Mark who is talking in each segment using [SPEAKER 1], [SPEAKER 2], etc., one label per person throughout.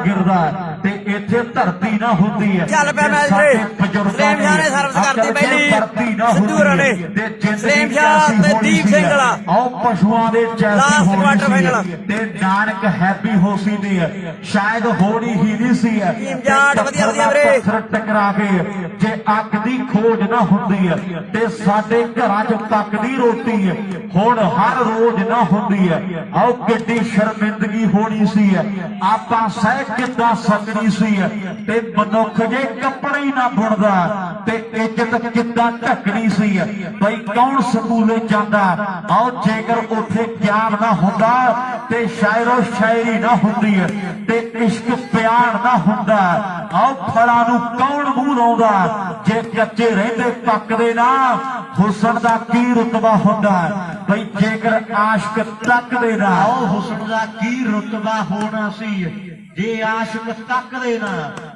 [SPEAKER 1] गिरदा ते इत्थे धरती ना हुंदी है।
[SPEAKER 2] चल पे मैच रे सलीम शाह ने सर्विस करती पहली सिद्धू होरां ने सलीम शाह ते दीप सिंगला
[SPEAKER 1] आओ पशुआं दे जैसी
[SPEAKER 2] लास्ट क्वार्टर फाइनल
[SPEAKER 1] ते नानक हैप्पी हो सी दी है शायद होनी ही नहीं सी है।
[SPEAKER 2] टीम जाट वधिया वधिया वीरे
[SPEAKER 1] पत्थर टकरा के जे अग दी खोज ना हुंदी है ते साडे घरां च पकदी रोटी है हुण हर रोज ना हुंदी है। आओ किड्डी शर्मिंदगी होनी सी है आपां सह किद्दां सकनी सी है ते मनुख जे कपड़े ही ना बुणदा ते इज्जत किद्दां ढकनी सी है। बई कौन स्कूले जांदा आओ जेकर उत्थे ज्ञान ना हुंदा ते शायरो शायरी ना हुंदी है ते इश्क प्यार ना हुंदा। आओ फलां नूं कौन मूंह लाउंदा जे कच्चे रहिंदे पकदे ना हुसन दा की रुतबा हुंदा। बई जेकर आशिक तकदे ना आओ हुसन दा की रुतबा होना सी जे आशिक तकदे ना।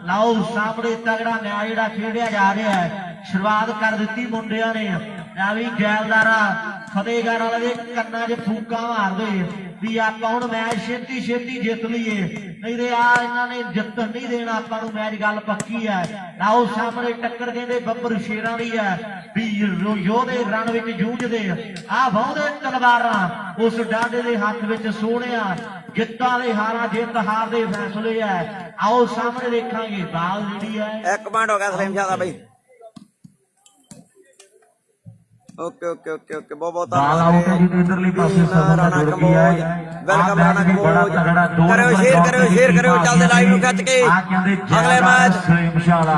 [SPEAKER 1] लाओ सामने तगड़ा न्याय जिहड़ा खेडिया जा रहा है शुरुआत कर दी मुंडिया ने भी जैलदारा फतेहगढ़ वाले कन्ना च फूका मार दे भी आप मैच छेती छेती जित लीए नहीं तो आ इन्होंने जितन नहीं देना आप मैच गल पक्की है। लाओ सामने टक्कर कहते बब्बर शेरां दी है भी योधे रण विच जूझदे आ बहुते तलवारां उस डाडे दे हथ विच सोहणिया जित्तां दे हारां जित हार दे फैसले है। आओ सामने देखांगे बाल जिहड़ी है
[SPEAKER 2] एक पॉइंट हो गया सलीम शाह दा भाई ओके ओके ओके ओके बहुत
[SPEAKER 1] बाल आउट है जी इधरली पासे सबका जुड़ गया है।
[SPEAKER 2] वेलकम राणा कंबोज करो शेयर चलदे लाइव नु खच के अगले मैच
[SPEAKER 1] सलीम शाह दा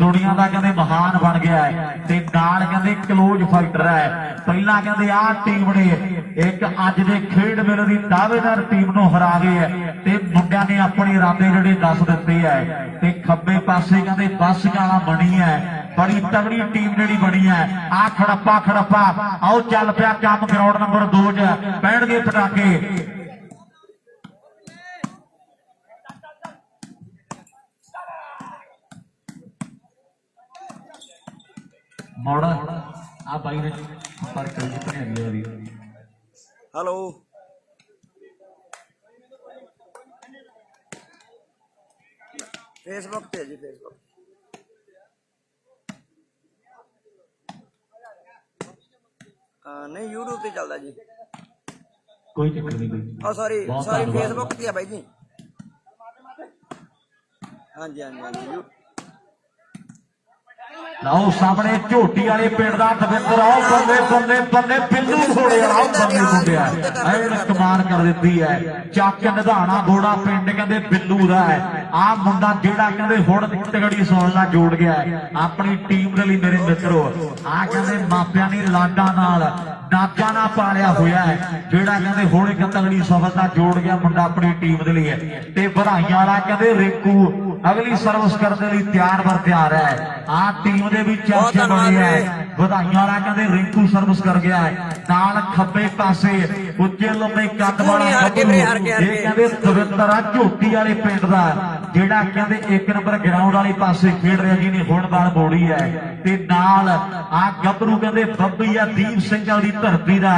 [SPEAKER 1] दुनिया दा कहंदे महान बन गया है ते नाल कहंदे क्लोज फाइटर है। पहला कहंदे आ टीम ने एक अज दे खेड मेले दी दावेदार टीम नूं हरा गए है ते मुंडियां ने अपने इरादे जिहड़े दस दित्ते है ते खब्बे पासे कहंदे बस गाला बनी है बड़ी तगड़ी टीम जिहड़ी बनी है। आ खड़प्पा आओ चल पिया काम ग्राउंड नंबर 2 च पैणगे पटाके मोड़ आ बाई ने पर चल जितने अभी
[SPEAKER 2] हेलो फेसबुक पे जी फेसबुक नहीं यूट्यूब पे चलता जी
[SPEAKER 1] कोई चक्कर नहीं
[SPEAKER 2] सॉरी फेसबुक पे है भाई जी हाँ जी हाँ जी
[SPEAKER 1] लाओ सामने झोटी वाले पिंड का दविंदर आओ बल्ले बल्ले बल्ले बिल्लू घोड़े आओ बल्ले मुंडिया कमाल कर दी है चक निधाना घोड़ा पिंड कहते बिल्लू का है। आ मुंडा जेड़ा कहते हुण तगड़ी सोलना जोड़ गया है अपनी टीम के लिए मेरे मित्रों। आ कहते मापिया ने लाडा नाल नाचा ना पालिया होया है जेड़ा कहते हुण एक तगड़ी सफलता जोड़ गया मुंडा अपनी टीम के लिए ते बधाइयां वाला कहते रिंकू अगली सर्विस करने लिए तैयार बर तैयार है। आ टीम दे विच चर्चा बनी है बधाइयां वाला कहते रिंकू सर्विस कर गया है नाल खब्बे पासे उच्चे लंबे कद वाला कहते दविंदर आ झोटी वाले पिंड दा जेड़ा कहते एक नंबर ग्राउंड वाले पासे खेड रहा जी ने हुण बाल मोड़ी है ते नाल आ गबरू कहते बब्बी आ दीप सिंह वाली धरती दा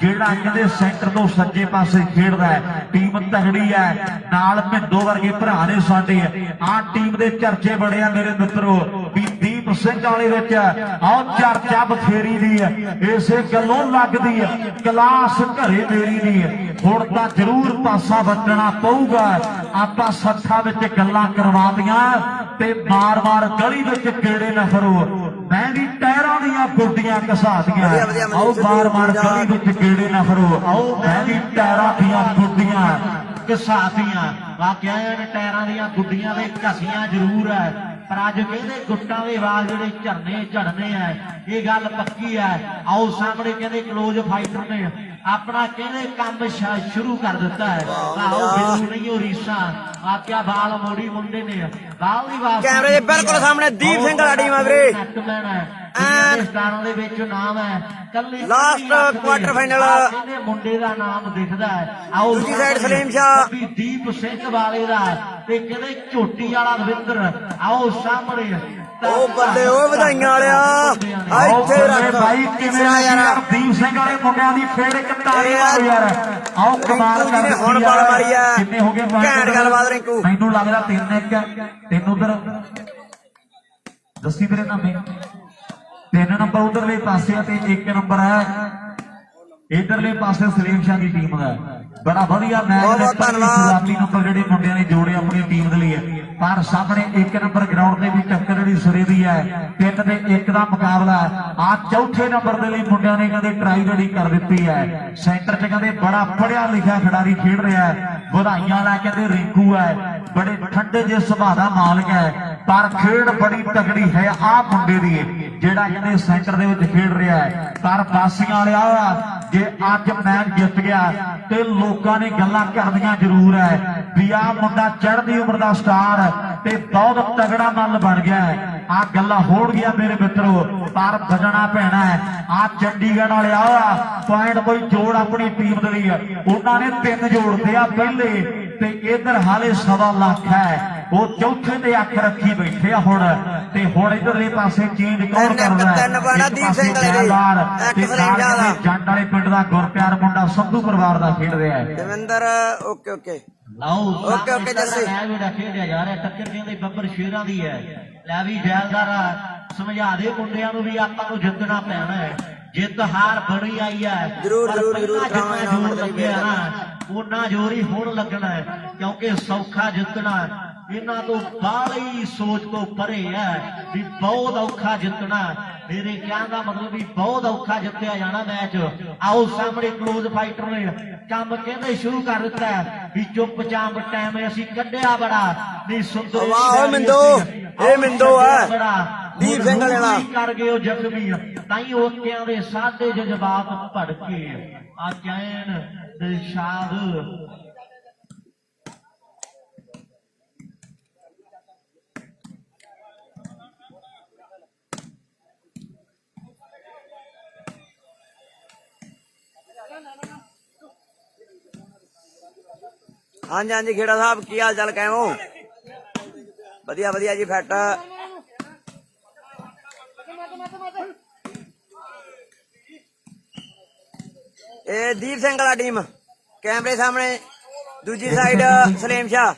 [SPEAKER 1] जेड़ा कहते सेंटर तो सज्जे पासे खेडदा है टीम तगड़ी है नाल मिंदो वर्गे भरा ने साडे आ टीम दे चर्चे बड़े आ मेरे मित्रों भी दीप सिंह वाले विच आओ चर्चा बथेरी दी है इसे गल्लों लगदी है क्लास घरे मेरी दी है हुण तां जरूर पासा वटना पऊगा आपां सट्ठा विच गल्लां करवा दियां ते मार मार गली विच गेड़े न फरो मैं भी टायरां दियां गुड्डियां घसा दियां आओ मार मार गली विच गेड़े न फरो आओ मैं भी टायरां दियां गुड्डियां घसा दियां वाकया टायरां दियां गुड्डियां दे घसियां जरूर है पर अज कहते गुट्टां दे वाल जिहड़े झरने झड़ने है ये गल पक्की है। आओ सामने कहते क्लोज फाइटर ने अपना कहते काम शुरू कर दिता है। आओ बिल्कुल नहीं हो रीसा वाकया बाल मोड़ी मुंडे ने बाल दी वापसी
[SPEAKER 2] कैमरे दे बिल्कुल सामने दीप सिंह वाला टीम है वीरे
[SPEAKER 1] स्टारां दे विच नाम है कल्ले
[SPEAKER 2] लास्ट क्वार्टर फाइनल
[SPEAKER 1] मुंडे दा नाम दिखदा है। आओ
[SPEAKER 2] दूसरी साइड सलीम शाह
[SPEAKER 1] दीप सिंह वाले दा ते कहते झोटी वाला दविंदर आओ सामने
[SPEAKER 2] ਉਹ ਬੱਲੇ ਓਏ ਵਧਾਈਆਂ ਵਾਲਿਆ ਆ ਇੱਥੇ ਰੱਖ
[SPEAKER 1] ਭਾਈ ਕਿਵੇਂ ਯਾਰ ਦੀਪ ਸਿੰਘ ਵਾਲੇ ਮੁੰਡਿਆਂ ਦੀ ਫੇਰ ਇੱਕ ਤਾੜੀ ਮਾਰੋ ਯਾਰ ਆਓ ਕਮਾਲ ਕਰ
[SPEAKER 2] ਹੁਣ ਬਲ ਮਾਰੀ ਆ
[SPEAKER 1] ਕਿੰਨੇ ਹੋ ਗਏ
[SPEAKER 2] ਘੈਂਟ ਗੱਲਬਾਤ ਰਿੰਕੂ
[SPEAKER 1] ਮੈਨੂੰ ਲੱਗਦਾ 3-1 ਤਿੰਨ ਉਧਰ ਦੱਸੀ ਤੇਰੇ ਨਾਮੇ 3 ਨੰਬਰ ਉਧਰਲੇ ਪਾਸੇ ਆ ਤੇ 1 ਨੰਬਰ ਹੈ ਇਧਰਲੇ ਪਾਸੇ ਸਲੀਮ ਸ਼ਾਹ ਦੀ ਟੀਮ ਦਾ ਬੜਾ ਵਧੀਆ ਮੈਚ ਹੈ ਸ਼ੁਰੂਆਤੀ ਨੰਬਰ ਜਿਹੜੇ ਮੁੰਡਿਆਂ ਨੇ ਜੋੜੇ ਆਪਣੀ ਟੀਮ ਦੇ ਲਈ ਪਰ ਸਾਹਮਣੇ 1 ਨੰਬਰ ਗਰਾਊਂਡ ਦੇ ਵੀ ਟੱਕਰ ਜਿਹੜੀ ਸਿਰੇ ਦੀ ਹੈ 3 ਤੇ 1 ਦਾ ਮੁਕਾਬਲਾ ਆ ਚੌਥੇ ਨੰਬਰ ਦੇ ਲਈ ਮੁੰਡਿਆਂ ਨੇ ਕਹਿੰਦੇ ਟਰਾਈ ਜਿਹੜੀ ਕਰ ਦਿੱਤੀ ਹੈ ਸੈਂਟਰ 'ਚ ਕਹਿੰਦੇ ਬੜਾ ਪੜਿਆ ਲਿਖਿਆ ਖਿਡਾਰੀ ਖੇਡ ਰਿਹਾ ਹੈ ਵਧਾਈਆਂ ਲੈ ਕਹਿੰਦੇ ਰਿੰਕੂ ਹੈ ਬੜੇ ਠੰਡੇ ਜਿਹੇ ਸੁਭਾਅ ਦਾ ਮਾਲਕ ਹੈ ਪਰ ਖੇਡ ਬੜੀ ਤਗੜੀ ਹੈ ਆ ਮੁੰਡੇ ਦੀ ਜਿਹੜਾ ਕਹਿੰਦੇ ਸੈਂਟਰ ਦੇ ਵਿੱਚ ਖੇਡ ਰਿਹਾ ਹੈ ਪਰ ਬਾਸੀਆਂ ਵਾਲਿਆ ਜੇ ਅੱਜ ਮੈਚ ਜਿੱਤ ਗਿਆ ਤੇ ਲੋਕਾਂ ਨੇ ਗੱਲਾਂ ਕਰਦੀਆਂ ਜ਼ਰੂਰ ਹੈ ਵੀ ਆ ਮੁੰਡਾ ਚੜ੍ਹਦੀ ਉਮਰ ਦਾ ਸਟਾਰ ਤੇ ਬਹੁਤ ਤਗੜਾ ਮੱਲ ਬਣ ਗਿਆ ਹੈ ਆ ਗੱਲਾਂ ਹੋਣਗੀਆਂ ਮੇਰੇ ਮਿੱਤਰੋ ਪਰ ਵਜਣਾ ਪੈਣਾ ਹੈ ਆ ਚੰਡੀਗੜ੍ਹ ਵਾਲੇ ਆ ਪੁਆਇੰਟ ਕੋਈ ਜੋੜ ਆਪਣੀ ਟੀਮ ਦੇ ਲਈ ਉਹਨਾਂ ਨੇ 3 ਜੋੜਦੇ ਆ ਪਹਿਲੇ ਤੇ ਇਧਰ ਹਾਲੇ 1.25 ਲੱਖ ਹੈ ਉਹ ਚੌਥੇ ਤੇ ਅੱਖ ਰੱਖੀ ਬੈਠੇ ਆ ਹੁਣ ਤੇ ਹੁਣ ਇਧਰਲੇ ਪਾਸੇ ਚੇਂਜ ਕੌਣ ਕਰਦਾ ਹੈ
[SPEAKER 2] ਦੀਪ ਸਿੰਘ ਵਾਲੇ
[SPEAKER 1] ਜੰਡ ਵਾਲੇ ਪਿੰਡ ਦਾ ਗੁਰਪਿਆਰ ਮੁੰਡਾ ਸੰਧੂ ਪਰਿਵਾਰ ਦਾ ਖੇਡ ਰਿਹਾ ਹੈ
[SPEAKER 2] ਦਵਿੰਦਰ ਓਕੇ ਓਕੇ
[SPEAKER 1] ਲਓ
[SPEAKER 2] ਓਕੇ ਜੱਸੀ
[SPEAKER 1] ਮੈਂ ਜਿਹੜਾ ਖੇਡਿਆ ਜਾ ਰਿਹਾ ਟੱਕਰ ਕਹਿੰਦੇ ਬੱਬਰ ਸ਼ੇਰਾਂ ਦੀ ਹੈ ਲੈ ਵੀ ਜੈਲਦਾਰਾ ਸਮਝਾ ਦੇ ਮੁੰਡਿਆਂ ਨੂੰ ਵੀ ਆਪਾਂ ਨੂੰ ਜਿੱਤਣਾ ਪੈਣਾ ਹੈ ਜਿੱਤ ਹਾਰ ਬੜੀ ਆਈ ਹੈ
[SPEAKER 2] ਜ਼ਰੂਰ
[SPEAKER 1] ਲੱਗਿਆ ਨਾ ਉਹਨਾਂ ਜ਼ੋਰ ਹੀ ਹੁਣ ਲੱਗਣਾ ਹੈ ਕਿਉਂਕਿ ਸੌਖਾ ਜਿੱਤਣਾ ਇਹਨਾਂ ਤੋਂ ਬਾਹਲੀ ਸੋਚ ਤੋਂ ਪਰੇ ਹੈ ਵੀ ਬਹੁਤ ਔਖਾ ਜਿੱਤਣਾ ਮੇਰੇ ਕਹਿਣ ਦਾ ਮਤਲਬ ਵੀ ਬਹੁਤ ਔਖਾ ਜਿੱਤਿਆ ਜਾਣਾ ਮੈਚ ਆਓ ਸਾਹਮਣੇ ਕਲੋਜ਼ ਫਾਈਟਰ ਨੇ ਕੰਮ ਕਹਿੰਦੇ ਸ਼ੁਰੂ ਕਰ ਦਿੱਤਾ ਵੀ ਚੁੱਪਚਾਪ ਟਾਈਮ ਅਸੀਂ ਕੱਢਿਆ ਬੜਾ ਨਹੀਂ ਸੁੰਦਰ
[SPEAKER 2] ਵਾਹ ਮਿੰਦੋ ਇਹ ਮਿੰਦੋ ਆ ਦੀਪ ਸਿੰਘ ਵਾਲਾ
[SPEAKER 1] ਕਰ ਗਏ ਉਹ ਜ਼ਖਮੀ ਤਾਈ ਓਕਿਆਂ ਦੇ ਸਾਦੇ ਜਜ਼ਬਾਤ ਭੜਕੇ ਆ ਚੈਨ ਦਿਲਸ਼ਾਦ
[SPEAKER 2] ਹਾਂਜੀ ਹਾਂਜੀ ਖੇੜਾ ਸਾਹਿਬ ਕੀ ਹਾਲ ਚਾਲ ਕਿਵੇਂ ਵਧੀਆ ਵਧੀਆ ਜੀ ਫਿੱਟ ਇਹ ਦੀਪ ਸਿੰਘ ਵਾਲਾ ਟੀਮ ਕੈਮਰੇ ਸਾਹਮਣੇ ਦੂਜੀ ਸਾਈਡ ਸਲੀਮ ਸ਼ਾਹ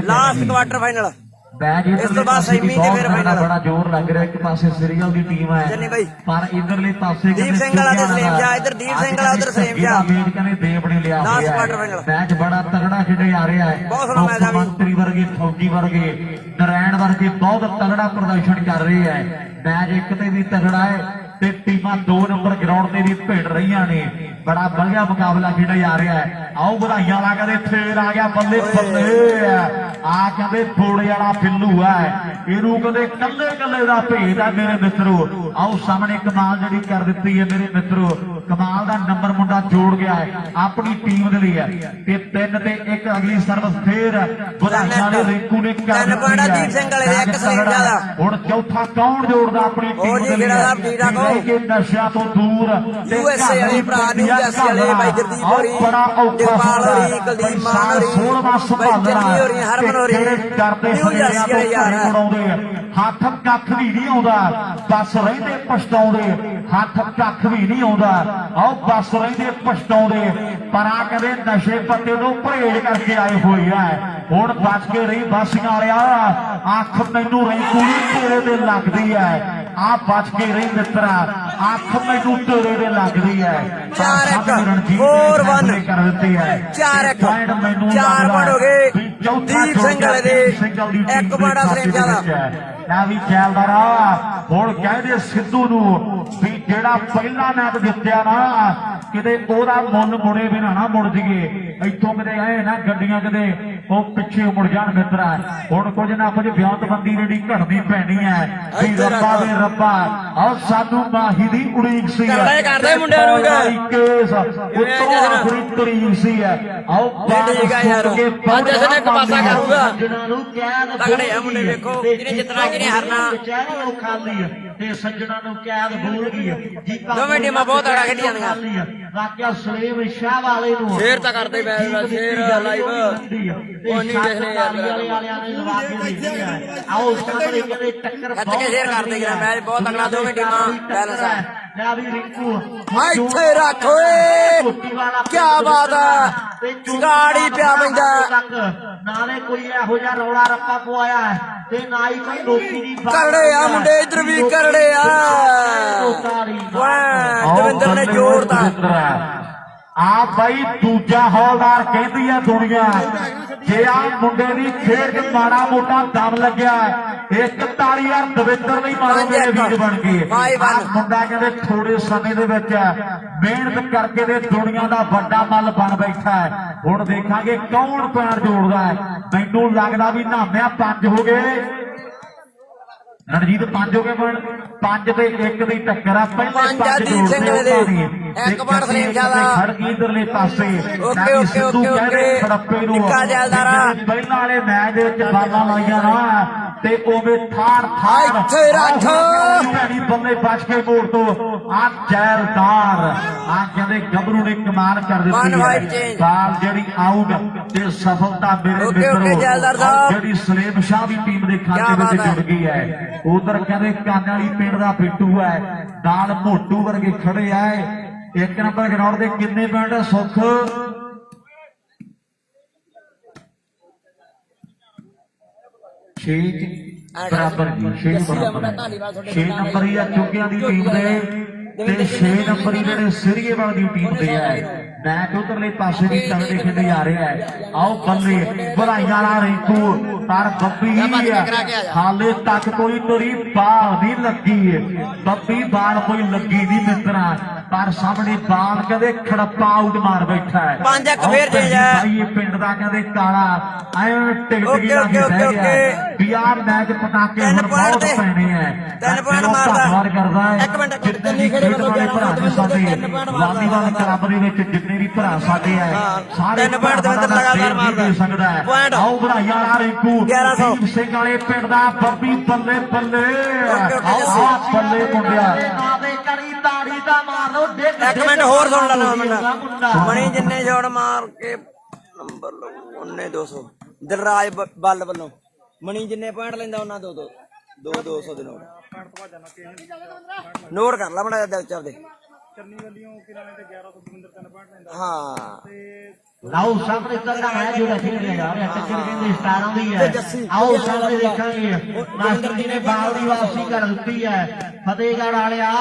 [SPEAKER 2] ਲਾਸਟ ਕੁਆਟਰ ਫਾਈਨਲ ਇਸ ਤੋਂ ਬਾਅਦ ਸੈਮੀ ਤੇ ਫਿਰ ਫਾਈਨਲ
[SPEAKER 1] ਬੜਾ ਜ਼ੋਰ ਲੱਗ ਰਿਹਾ ਇੱਕ ਪਾਸੇ ਸੀਰੀਅਲ ਦੀ ਟੀਮ ਹੈ
[SPEAKER 2] ਜੰਨੀ ਭਾਈ
[SPEAKER 1] ਪਰ ਇਧਰਲੇ ਪਾਸੇ
[SPEAKER 2] ਦੀਪ ਸਿੰਘ ਵਾਲਾ ਤੇ ਸਲੀਮ ਸ਼ਾਹ ਇਧਰ ਦੀਪ ਸਿੰਘ ਵਾਲਾ ਉਧਰ ਸਲੀਮ ਸ਼ਾਹ
[SPEAKER 1] ਮੇਰ ਕਹਿੰਦੇ ਦੇਵ ਨੇ ਲਿਆ
[SPEAKER 2] ਲਾਸਟ ਕੁਆਟਰ ਫਾਈਨਲ
[SPEAKER 1] ਮੈਚ ਬੜਾ ਤਗੜਾ ਖੇਡਿਆ ਜਾ ਰਿਹਾ ਹੈ
[SPEAKER 2] ਬਹੁਤ ਸੋਹਣਾ ਮੈਚ ਆ
[SPEAKER 1] ਮੰਤਰੀ ਵਰਗੇ ਫੌਜੀ ਵਰਗੇ ਨਰੈਣ ਵਰਗੇ ਬਹੁਤ ਤਗੜਾ ਪ੍ਰਦਰਸ਼ਨ ਕਰ ਰਹੇ ਹੈ ਮੈਚ ਇੱਕ ਤੇ ਵੀ ਤਗੜਾ ਹੈ ਤੇ ਟੀਮਾਂ 2 ਨੰਬਰ ਗਰਾਊਂਡ ਤੇ ਵੀ ਭਿੜ ਰਹੀਆਂ ਨੇ ਬੜਾ ਵਧੀਆ ਮੁਕਾਬਲਾ ਖੇਡਿਆ ਜਾ ਰਿਹਾ ਹੈ ਆਓ ਵਧਾਈਆਂ ਲਾ ਕੇ ਫੇਰ ਆ ਗਿਆ ਬੱਲੇ ਬੱਲੇ ਆ ਕਹਿੰਦੇ ਥੋੜੇ ਵਾਲਾ ਬਿੱਲੂ ਹੈ ਇਹਨੂੰ ਕਹਿੰਦੇ ਕੱਲੇ ਕੱਲੇ ਦਾ ਭੇਦ ਹੈ ਮੇਰੇ ਮਿੱਤਰੋ ਆਓ ਸਾਹਮਣੇ ਕਮਾਲ ਜਿਹੜੀ ਕਰ ਦਿੱਤੀ ਹੈ ਮੇਰੇ ਮਿੱਤਰੋ ਕਮਾਲ ਦਾ ਨੰਬਰ ਮੁੰਡਾ ਜੋੜ ਗਿਆ ਹੈ ਆਪਣੀ ਟੀਮ ਦੇ ਲਈ ਹੈ ਤੇ 3 ਤੇ 1 ਅਗਲੀ ਸਰਵਿਸ ਫੇਰ ਵਧਾਈਆਂ ਦੇ ਰਿੰਕੂ ਨੇ ਕਰ ਦਿੱਤੀ ਹੈ
[SPEAKER 2] ਦੀਪ ਸਿੰਘ ਵਾਲੇ ਇੱਕ ਸਲੀਮ ਸ਼ਾਹ
[SPEAKER 1] ਹੁਣ ਚੌਥਾ ਕੌਣ ਜੋੜਦਾ ਆਪਣੀ ਟੀਮ ਦੇ ਲਈ ਕਿ ਨਸ਼ਿਆਂ ਤੋਂ ਦੂਰ
[SPEAKER 2] ਯੂਐਸਏ ਵਾਲੇ ਭਰਾ ਨੂੰ ਯੂਐਸਏ ਵਾਲੇ ਬਾਈ ਗੁਰਦੀਪ ਹੋਰੀ
[SPEAKER 1] ਬੜਾ ਔਖਾ
[SPEAKER 2] ਹੋਰੀ ਕੁਲਦੀਪ ਮਾਨ ਹੋਰੀ
[SPEAKER 1] 16ਵਾਂ ਸੰਭਾਲਣਾ
[SPEAKER 2] ਹੋ ਰਹੀ ਹਰਮਨ ਹੋਰੀ
[SPEAKER 1] ਕਰਦੇ ਹਰਿਆਣਾ ਤੋਂ ਯਾਰ ਹੱਥ ਕੱਖ ਵੀ ਨਹੀਂ ਆਉਂਦਾ ਬਸ ਰਹਿੰਦੇ ਪਛਤਾਉਂਦੇ ਹੱਥ ਕੱਖ ਵੀ ਨਹੀਂ ਆਉਂਦਾ ਆਓ ਬਸ ਰਹਿੰਦੇ ਪਛਤਾਉਂਦੇ ਪਰ ਆ ਕਦੇ ਨਸ਼ੇ ਪੱਤੇ ਤੋਂ ਪਰਹੇਜ਼ ਕਰਕੇ ਆਏ ਹੋਏ ਆ ਹੁਣ ਬਚ ਕੇ ਰਹੀ ਬਾਸੀਆਂ ਵਾਲਿਆ ਅੱਖ ਮੈਨੂੰ ਰਿੰਕੂ ਤੇਰੇ ਤੇ ਲੱਗਦੀ ਹੈ ਆ ਬਚ ਕੇ ਰਹੀ ਮਿੱਤਰਾ ਅੱਖ ਮੈਨੂੰ ਤੇਰੇ ਦੇ ਲੱਗਦੀ ਹੈ
[SPEAKER 2] 4-1 4-1
[SPEAKER 1] ਕਰ ਦਿੱਤੀ ਹੈ
[SPEAKER 2] 4-1
[SPEAKER 1] ਮੈਨੂੰ
[SPEAKER 2] 4 ਪੁਆਇੰਟ ਹੋ ਗਏ ਦੀਪ ਸਿੰਘ ਵਾਲੇ ਦੇ 1 ਪੁਆਇੰਟ ਸਲੀਮ ਸ਼ਾਹ ਦਾ
[SPEAKER 1] ਨਾ ਵੀ ਚੱਲਦਾ ਰਹਾ ਹੁਣ ਕਹਿੰਦੇ ਸਿੱਧੂ ਨੂੰ ਵੀ ਜਿਹੜਾ ਪਹਿਲਾ ਮੈਚ ਜਿੱਤਿਆ ਨਾ ਕਿਤੇ ਉਹਦਾ ਮੁੱਲ ਮੁੜੇ ਬਿਨਾ ਨਾ ਮੁੜ ਜੀਏ ਇੱਥੋਂ ਕਿਤੇ ਆਏ ਨਾ ਗੱਡੀਆਂ ਕਿਤੇ ਉਹ ਪਿੱਛੇ ਮੁੜ ਜਾਣ ਮਿੱਤਰਾ ਹੁਣ ਕੁਝ ਨਾ ਕੁਝ ਵਿਉਂਤਬੰਦੀ ਜਿਹੜੀ ਘੜਨੀ ਪੈਣੀ ਹੈ ਵੀ ਰੱਬਾ ਦੇ ਰੱਬਾ ਆਹ ਸਾਨੂੰ ਮਾਹੀ ਦੀ ਉਡੀਕ ਸੀ
[SPEAKER 2] ਕਰਦੇ ਮੁੰਡਿਆਂ ਨੂੰ
[SPEAKER 1] ਕੇਸ ਉੱਤੋਂ ਆਖਰੀ ਤਰੀਕ ਸੀ ਆਓ
[SPEAKER 2] ਠੀਕ ਆ ਯਾਰ ਅੱਜ ਜਸ਼ਨ ਇੱਕ ਪਾਸਾ ਕਰੂਗਾ
[SPEAKER 1] ਜਿਹਨਾਂ ਨੂੰ
[SPEAKER 2] ਤਗੜੇ ਆ ਮੁੰਡੇ ਵੇਖੋ ਕਿਹਨੇ ਜਿੱਤਣਾ ਕਿਹਨੇ ਹਾਰਨਾ
[SPEAKER 1] ਕਚਹਿਰੀ ਉਹ ਖਾਲੀ ਆ ਤੇ ਸੱਜਣਾ ਨੂੰ ਕੈਦ ਬੋਲ ਗਈ ਜੀਤਾ
[SPEAKER 2] ਦੋਵੇਂ ਟੀਮਾਂ ਬਹੁਤ ਤਗੜਾ ਖੇਡੀਆਂ ਨੇ
[SPEAKER 1] ਵਾਕਿਆ ਸਲੀਮ ਸ਼ਾਹ ਵਾਲੇ ਨੂੰ
[SPEAKER 2] ਸ਼ੇਰ ਤਾਂ ਕਰਦੇ ਪਏ ਸ਼ੇਰ ਲਾਈਵ
[SPEAKER 1] ਉਹ ਨਹੀਂ ਦੇਖਣੇ ਵਾਲਿਆਂ ਨੇ ਲਵਾ ਕੇ ਦੇਖੀ ਆ ਆਓ ਸਾਹਮਣੇ ਕਹਿੰਦੇ ਟੱਕਰ
[SPEAKER 2] ਖੱਚ ਕੇ ਸ਼ੇਰ ਕਰਦੇ ਗਿਆ ਮੈਚ ਬਹੁਤ ਤਗੜਾ ਦੋਵੇਂ ਟੀਮਾਂ ਬੈਲੈਂਸ ਹੈ
[SPEAKER 1] ਲੈ ਵੀ ਰਿੰਕੂ
[SPEAKER 2] ਇੱਥੇ ਰੱਖ ਓਏ ਕੀ ਬਾਤ ਹੈ ਗਾੜੀ ਪਿਆ ਪੈਂਦਾ
[SPEAKER 1] ਨਾਲੇ ਕੋਈ ਇਹੋ ਜਿਹਾ ਰੌਲਾ ਰੱਪਾ ਪਵਾਇਆ ਤੇ ਨਾ ਹੀ ਕੋਈ ਨੋਟੀ ਦੀ
[SPEAKER 2] ਕਰੜੇ ਆ ਮੁੰਡੇ ਇਧਰ ਵੀ ਕਰੜੇ ਆ ਵਾਹ ਦਵਿੰਦਰ ਨੇ ਜੋੜਦਾ
[SPEAKER 1] ਆ ਬਾਈ ਦੂਜਾ ਹੌਲਦਾਰ ਕਹਿੰਦੀ ਆ ਦੁਨੀਆ ਜੇ ਆ ਮੁੰਡੇ ਦੀ ਖੇਡ ਚ ਮਾੜਾ ਮੋਟਾ ਦਮ ਲੱਗਿਆ ਇੱਕ ਤਾਲੀ ਯਾਰ ਦਵਿੰਦਰ ਨਹੀਂ ਮਾਰੋ ਮੇਰੇ ਵੀਰ ਬਣ ਗਏ ਮੁੰਡਾ ਕਹਿੰਦੇ ਥੋੜੇ ਸਮੇਂ ਦੇ ਵਿੱਚ ਮਿਹਨਤ ਕਰਕੇ ਤੇ ਦੁਨੀਆ ਦਾ ਵੱਡਾ ਮੱਲ ਬਣ ਬੈਠਾ ਹੈ ਹੁਣ ਦੇਖਾਂਗੇ ਕੌਣ ਪੈਰ ਜੋੜਦਾ ਹੈ ਮੈਨੂੰ ਲੱਗਦਾ ਵੀ ਨਾਮਿਆ 5 ਹੋ ਗਏ ਰਣਜੀਤ 5 ਹੋ ਗਏ 5 ਤੇ 1 ਦੀ ਟੱਕਰ ਆ ਪਹਿਲੇ 5 ਜੋੜਦੇ
[SPEAKER 2] ਇੱਕ ਵਾਰ ਸਲੀਮ ਜਿਆਦਾ
[SPEAKER 1] ਖੜਕੀ ਇਧਰਲੇ ਪਾਸੇ
[SPEAKER 2] ਓਕੇ ਓਕੇ ਓਕੇ ਓਕੇ ਨਿੱਕਾ ਜੈਲਦਾਰਾ
[SPEAKER 1] ਪਹਿਲਾਂ ਵਾਲੇ ਮੈਚ ਦੇ ਵਿੱਚ ਬਾਲਾਂ ਲਾਈਆਂ ਨਾ ਤੇ ਉਵੇਂ ਥਾੜ
[SPEAKER 2] ਇੱਥੇ ਰੱਖ
[SPEAKER 1] ਭੈਣੀ ਬੰਦੇ ਬਚ ਕੇ ਮੋੜ ਤੋਂ ਆ ਜੈਲਦਾਰ ਆ ਕਹਿੰਦੇ ਗੱਭਰੂ ਨੇ ਕਮਾਲ ਕਰ ਦਿੱਤੀ ਹੈ ਬਾਲ ਜਿਹੜੀ ਆਊਟ ਤੇ ਸਫਲਤਾ ਮੇਰੇ ਮਿੱਤਰੋ ਜਿਹੜੀ ਸਲੀਮ ਸ਼ਾਹ ਦੀ ਟੀਮ ਦੇ ਖਾਤੇ ਵਿੱਚ ਜੁੜ ਗਈ ਹੈ ਉਧਰ ਕਹਿੰਦੇ ਕਾਨੇ ਵਾਲੀ ਪਿੰਡ ਦਾ ਬਿੱਟੂ ਹੈ ਨਾਲ ਮੋਟੂ ਵਰਗੇ ਖੜੇ ਆ 1 ਨੰਬਰ ਗਰਾਊਂਡ ਦੇ ਕਿੰਨੇ ਪੁਆਇੰਟ ਸੁੱਖ 6 ਬਰਾਬਰ ਜੀ 6 ਬਰਾਬਰ 6 ਨੰਬਰ ਹੀ ਆ ਚੁੱਕਿਆਂ ਦੀ ਟੀਮ ਦੇ ਤੇ 6 ਨੰਬਰ ਹੀ ਜਿਹੜੇ ਸਿਰੀਏਵਾਲ ਦੀ ਟੀਮ ਦੇ ਆ ਮੈਚ ਉਧਰਲੇ ਪਾਸੇ ਵੀ ਤਗੜੇ ਖੇਡੇ ਜਾ ਰਿਹਾ ਹੈ ਆਓ ਬੱਲੇ ਵਧਾਈਆਂ ਵਾਲਾ ਰਿੰਕੂ ਪਰ ਬੱਬੀ ਹਾਲੇ ਤੱਕ ਕੋਈ ਤੇਰੀ ਬਾਲ ਨਹੀਂ ਲੱਗੀ ਬੱਬੀ ਬਾਲ ਕੋਈ ਲੱਗੀ ਨਹੀਂ ਮਿੱਤਰਾ ਪਰ ਸਾਹਮਣੇ ਬਾਲ ਕਹਿੰਦੇ ਖੜੱਪਾ ਆਊਟ ਮਾਰ ਬੈਠਾ ਹੈ
[SPEAKER 2] 5-1 ਫੇਰ ਚੇਂਜ ਹੈ
[SPEAKER 1] ਭਾਈ ਇਹ ਪਿੰਡ ਦਾ ਕਹਿੰਦੇ ਕਾਲਾ ਐਂ ਟਿਕਟ ਗਿਆ ਵੀ ਆ ਮੈਚ ਪਟਾਕੇ ਹੁਣ ਬਹੁਤ ਪੈਣੇ ਆ
[SPEAKER 2] 3 ਪੁਆਇੰਟ ਮਾਰਦਾ
[SPEAKER 1] ਧੰਨਵਾਦ ਕਰਦਾ ਹੈ
[SPEAKER 2] 1 ਮਿੰਟ ਕਿੰਨੀ ਖੇਡ ਵਾਲੇ
[SPEAKER 1] ਭਰਾ ਨੇ ਸਾਡੇ ਵਾਲੀਬਾਲ ਕਲੱਬ ਦੇ ਵਿੱਚ ਜਿੰਨੇ ਵੀ ਭਰਾ ਸਾਡੇ ਆ ਸਾਰੇ
[SPEAKER 2] 3 ਪੁਆਇੰਟ ਦਵਿੰਦਰ ਲਗਾਤਾਰ ਮਾਰਦਾ
[SPEAKER 1] ਸਕਦਾ ਹੈ ਆਓ ਵਧਾਈਆਂ ਵਾਲਾ ਰਿੰਕੂ ਸਿੰਘ ਵਾਲੇ ਪਿੰਡ ਦਾ ਬੱਬੀ ਬੱਲੇ ਬੱਲੇ ਆਓ ਬੱਲੇ ਮੁੰਡਿਆ ਨਾਵੇ ਕਰੀ ਤਾੜੀ ਦਾ ਮਾਰ ਲੋ
[SPEAKER 2] 1 ਮਿੰਟ ਹੋਰ ਸੁਣ ਲੈਣਾ ਮੁੰਡਾ ਮਣੀ ਜਿੰਨੇ ਛੋੜ ਮਾਰ ਕੇ ਨੰਬਰ ਲਓ 19-200 ਦਿਲਰਾਜ ਬੱਲ ਵੱਲੋਂ ਮਣੀ ਜਿੰਨੇ ਪੁਆਇੰਟ ਲੈਂਦਾ ਉਹਨਾਂ 200 ਦੇ ਨੋਟ ਕਰ ਲਾ ਮੜਾ ਦਿਲ ਚ ਆਪਦੇ ਹਾਂ
[SPEAKER 1] ਲਾਓ ਸਾਹਮਣੇ ਤਗੜਾ ਹੈ ਜਿਹੜਾ ਖੇਡ ਰਿਹਾ ਯਾਰ ਟੱਕਰ ਕਹਿੰਦੇ ਸਟਾਰਾਂ ਦੀ ਹੈ ਆਓ ਸਾਹਮਣੇ ਦੇਖਾਂਗੇ ਮਾਸਟਰ ਜੀ ਨੇ ਬਾਲ ਦੀ ਵਾਪਸੀ ਕਰ ਦਿੱਤੀ ਹੈ ਫਤਿਹਗੜ੍ਹ ਵਾਲਿਆ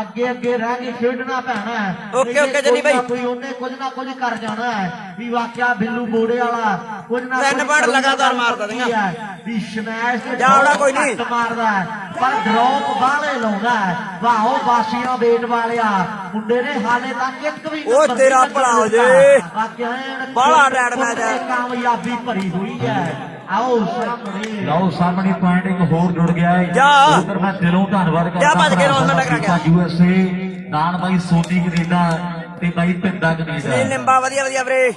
[SPEAKER 1] ਅੱਗੇ ਅੱਗੇ ਰਹਿ ਕੇ ਖੇਡਣਾ ਪੈਣਾ ਹੈ
[SPEAKER 2] ਓਕੇ ਜਨੀ ਬਾਈ
[SPEAKER 1] ਕੋਈ ਉਹਨੇ ਕੁਝ ਨਾ ਕੁਝ ਕਰ ਜਾਣਾ ਹੈ ਵੀ ਵਾਕਿਆ ਬਿੱਲੂ ਬੋੜੇ ਵਾਲਾ ਕੁਝ ਨਾ
[SPEAKER 2] 3 ਪੁਆਇੰਟ ਲਗਾਤਾਰ ਮਾਰਦਾ ਦੇਗਾ
[SPEAKER 1] ਵੀ ਸਮੈਸ਼ ਤੇ
[SPEAKER 2] ਜਾਵੜਾ ਕੋਈ ਨਹੀਂ
[SPEAKER 1] ਮਾਰਦਾ ਪਰ ਡ੍ਰੌਪ ਬਾਹਲੇ ਲਾਉਂਦਾ ਵਾਹੋ ਬਾਸੀਆਂ ਵੇਟ ਵਾਲਿਆ ਮੁੰਡੇ ਨੇ ਹਾਲੇ ਤੱਕ ਇੱਕ ਵੀ
[SPEAKER 2] ਉਹ ਤੇਰਾ ਭਲਾ ਹੋ ਜੇ
[SPEAKER 1] ਵਾਕਿਆ
[SPEAKER 2] ਬਾਹਲਾ ਰੈਡ ਮੈਚ ਹੈ
[SPEAKER 1] ਕਾਮਯਾਬੀ ਭਰੀ ਹੋਈ ਹੈ ਆਓ ਸਾਹਮਣੇ ਲਓ ਸਾਹਮਣੇ ਪੁਆਇੰਟ ਇੱਕ ਹੋਰ ਜੁੜ ਗਿਆ ਹੈ ਉਧਰ ਮੈਂ ਦਿਲੋਂ ਧੰਨਵਾਦ ਕਰਦਾ USA ਨਾਲ ਬਾਈ ਸੋਨੀ ਕੈਨੇਡਾ ਤੇ ਬਾਈ ਪਿੰਡਾ ਕੈਨੇਡਾ
[SPEAKER 2] ਲਿੰਬਾ ਵਧੀਆ ਵੀਰੇ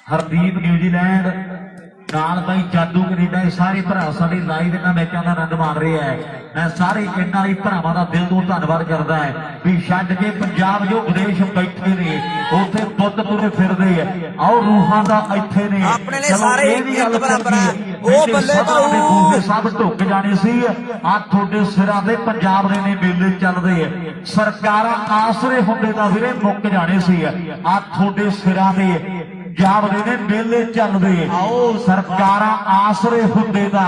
[SPEAKER 1] ਹਰਦੀਪ ਨਿਊਜ਼ੀਲੈਂਡ ਨਾਲ ਬਾਈ ਜਾਦੂ ਕੈਨੇਡਾ ਇਹ ਸਾਰੇ ਭਰਾ ਸਾਡੇ ਲਾਈਵ ਇਹਨਾਂ ਮੈਚਾਂ ਦਾ ਆਨੰਦ ਮਾਣ ਰਹੇ ਹੈ ਮੈਂ ਸਾਰੇ ਇਹਨਾਂ ਲਈ ਭਰਾਵਾਂ ਦਾ ਦਿਲ ਤੋਂ ਧੰਨਵਾਦ ਕਰਦਾ ਹੈ ਵੀ ਛੱਡ ਕੇ ਪੰਜਾਬ ਜੋ ਵਿਦੇਸ਼ ਬੈਠੇ ਨੇ ਉੱਥੇ ਪੁੱਤ ਪੂਰੇ ਫਿਰਦੇ ਆ ਆਓ ਰੂਹਾਂ ਦਾ ਇੱਥੇ ਨੇ
[SPEAKER 2] ਆਪਣੇ ਲਈ ਸਾਰੇ ਇੱਕ ਬਰਾਬਰ ਹੈ ਉਹ ਬੱਲੇ ਪਾਉ
[SPEAKER 1] ਸਭ ਢੁੱਕ ਜਾਣੇ ਸੀ ਆ ਤੁਹਾਡੇ ਸਿਰਾਂ ਦੇ ਪੰਜਾਬ ਦੇ ਨੇ ਮੇਲੇ ਚੱਲਦੇ ਆ ਸਰਕਾਰਾਂ ਆਸਰੇ ਹੁੰਦੇ ਤਾਂ ਵੀਰੇ ਮੁੱਕ ਜਾਣੇ ਸੀ ਆ ਤੁਹਾਡੇ ਸਿਰਾਂ ਦੇ ਜਾਵਦੇ ਨੇ ਮੇਲੇ ਚੱਲਦੇ ਆਓ ਸਰਕਾਰਾਂ ਆਸਰੇ ਹੁੰਦੇ ਦਾ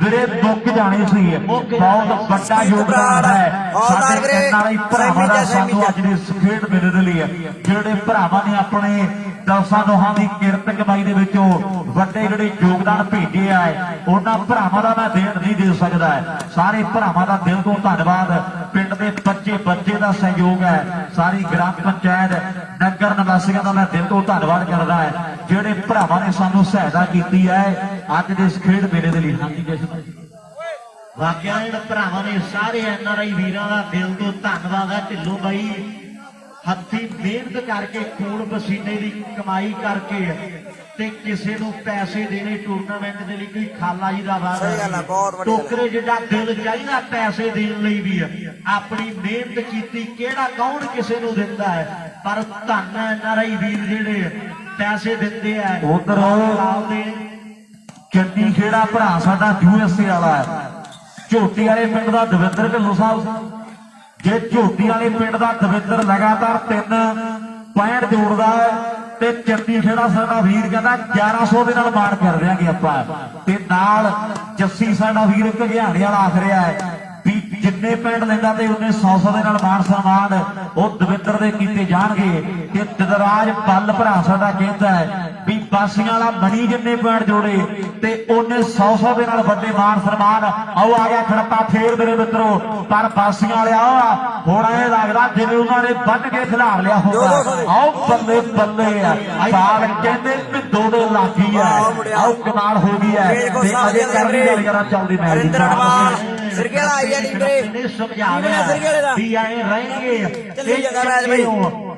[SPEAKER 1] ਵੀਰੇ ਮੁੱਕ ਜਾਣੇ ਸੀ ਬਹੁਤ ਵੱਡਾ ਯੋਗਦਾਨ ਹੈ ਸਾਡੇ ਨਾਲੇ ਭਰਾਵਾਂ ਦਾ ਸਾਨੂੰ ਅੱਜ ਦੇ ਖੇਡ ਮੇਲੇ ਦੇ ਲਈ ਜਿਹੜੇ ਭਰਾਵਾਂ ਨੇ ਆਪਣੇ ਦਸਾਂ ਨੋਹਾਂ ਦੀ ਕਿਰਤ ਕਮਾਈ ਦੇ ਵਿੱਚੋਂ ਵੱਡੇ ਜਿਹੜੇ ਯੋਗਦਾਨ ਭੇਜੇ ਆ ਉਹਨਾਂ ਭਰਾਵਾਂ ਦਾ ਮੈਂ ਦੇਣ ਨਹੀਂ ਦੇ ਸਕਦਾ ਸਾਰੇ ਭਰਾਵਾਂ ਦਾ ਦਿਲ ਤੋਂ ਧੰਨਵਾਦ ਪਿੰਡ ਦੇ ਬੱਚੇ ਦਾ ਸਹਿਯੋਗ ਹੈ ਸਾਰੀ ਗ੍ਰਾਮ ਪੰਚਾਇਤ ਨਗਰ ਨਿਵਾਸੀਆਂ ਦਾ ਮੈਂ ਦਿਲ ਤੋਂ ਧੰਨਵਾਦ ਕਰਦਾ ਜਿਹੜੇ ਭਰਾਵਾਂ ਨੇ ਸਾਨੂੰ ਸਹਾਇਤਾ ਕੀਤੀ ਹੈ ਅੱਜ ਦੇ ਇਸ ਖੇਡ ਮੇਲੇ ਦੇ ਲਈ ਹਾਂਜੀ ਜਸ਼ਨ ਵਾਕਿਆ ਇਹਨਾਂ ਭਰਾਵਾਂ ਨੇ ਸਾਰੇ NRI ਵੀਰਾਂ ਦਾ ਦਿਲ ਤੋਂ ਧੰਨਵਾਦ ਹੈ ਢਿੱਲੋਂ ਬਾਈ हथी मेहनत करके खून पसीने की कमाई करके ते किसी नूं पैसे देने टूरनामेंट के लिए कोई खाला जी का
[SPEAKER 2] सही गल है, बहुत
[SPEAKER 1] वादा
[SPEAKER 2] बड़ी गल है।
[SPEAKER 1] टोकरे जिहा दिल चाहिए पैसे देने लई भी अपनी मेहनत की केड़ा कौन किसी नूं दिंदा है पर धन NRI वीर जिहड़े पैसे दिंदे है उधर चन्नी खेड़ा भरा साडा USA वाला है झोटी वाले पिंड का दविंदर ढिल्लों साहब जे झोटी वाले पिंड का दविंदर लगातार 3 पॉइंट जोड़दा है ते चन्नी खेड़ा साडा वीर कहंदा 1100 दे नाल माण कर देंगे आपां ते नाल जस्सी साडा वीर घगियाणे वाला आख रहा है भी जिन्ने पिंड लैंदा ते उन्ने 100 दे नाल माण सन्मान ਉਹ ਦਵਿੰਦਰ ਦੇ ਕੀਤੇ ਜਾਣਗੇ ਤੇ ਦਦਰਾਜ ਪੱਲ ਭਰਾ ਸਾਡਾ ਕਹਿੰਦਾ ਹੈ ਵੀ ਬਾਸੀਆਂ ਵਾਲਾ ਮਣੀ ਜਿੰਨੇ ਪੁਆਇੰਟ ਜੋੜੇ ਤੇ ਉਹਨੇ 100 ਦੇ ਨਾਲ ਵੱਡੇ ਮਾਨ ਸਨਮਾਨ ਆਓ ਆ ਗਿਆ ਖੜੱਪਾ ਫੇਰ ਮੇਰੇ ਮਿੱਤਰੋ ਪਰ ਬਾਸੀਆਂ ਵਾਲਿਆ ਹੁਣ ਇਹ ਲੱਗਦਾ ਜਿਵੇਂ ਉਹਨਾਂ ਨੇ ਵੱਢ ਕੇ ਖਿਲਾਰ ਲਿਆ ਹੁੰਦਾ ਆਓ ਬੱਲੇ ਬੱਲੇ ਆ ਸਾਲ ਕਹਿੰਦੇ ਮਿੱਦੋ ਦੇ ਲਾਗੀ ਆ ਆਓ ਕਮਾਲ ਹੋ ਗਈ ਹੈ ਤੇ ਅਜੇ ਕਰਨੀ ਗੱਲ ਕਰਾਂ ਚੱਲਦੀ ਮੈਚ ਦੀ
[SPEAKER 2] ਸਿਰਕੇ ਵਾਲਾ ਆਈ ਜਾਂਦੀ ਵੀਰੇ
[SPEAKER 1] ਸਮਝਾ ਰਿਹਾ ਵੀ ਆਏ ਰਹਿਣਗੇ
[SPEAKER 2] ਚੱਲੀ ਜਾਂਦਾ ਰਾਜ ਭਾਈ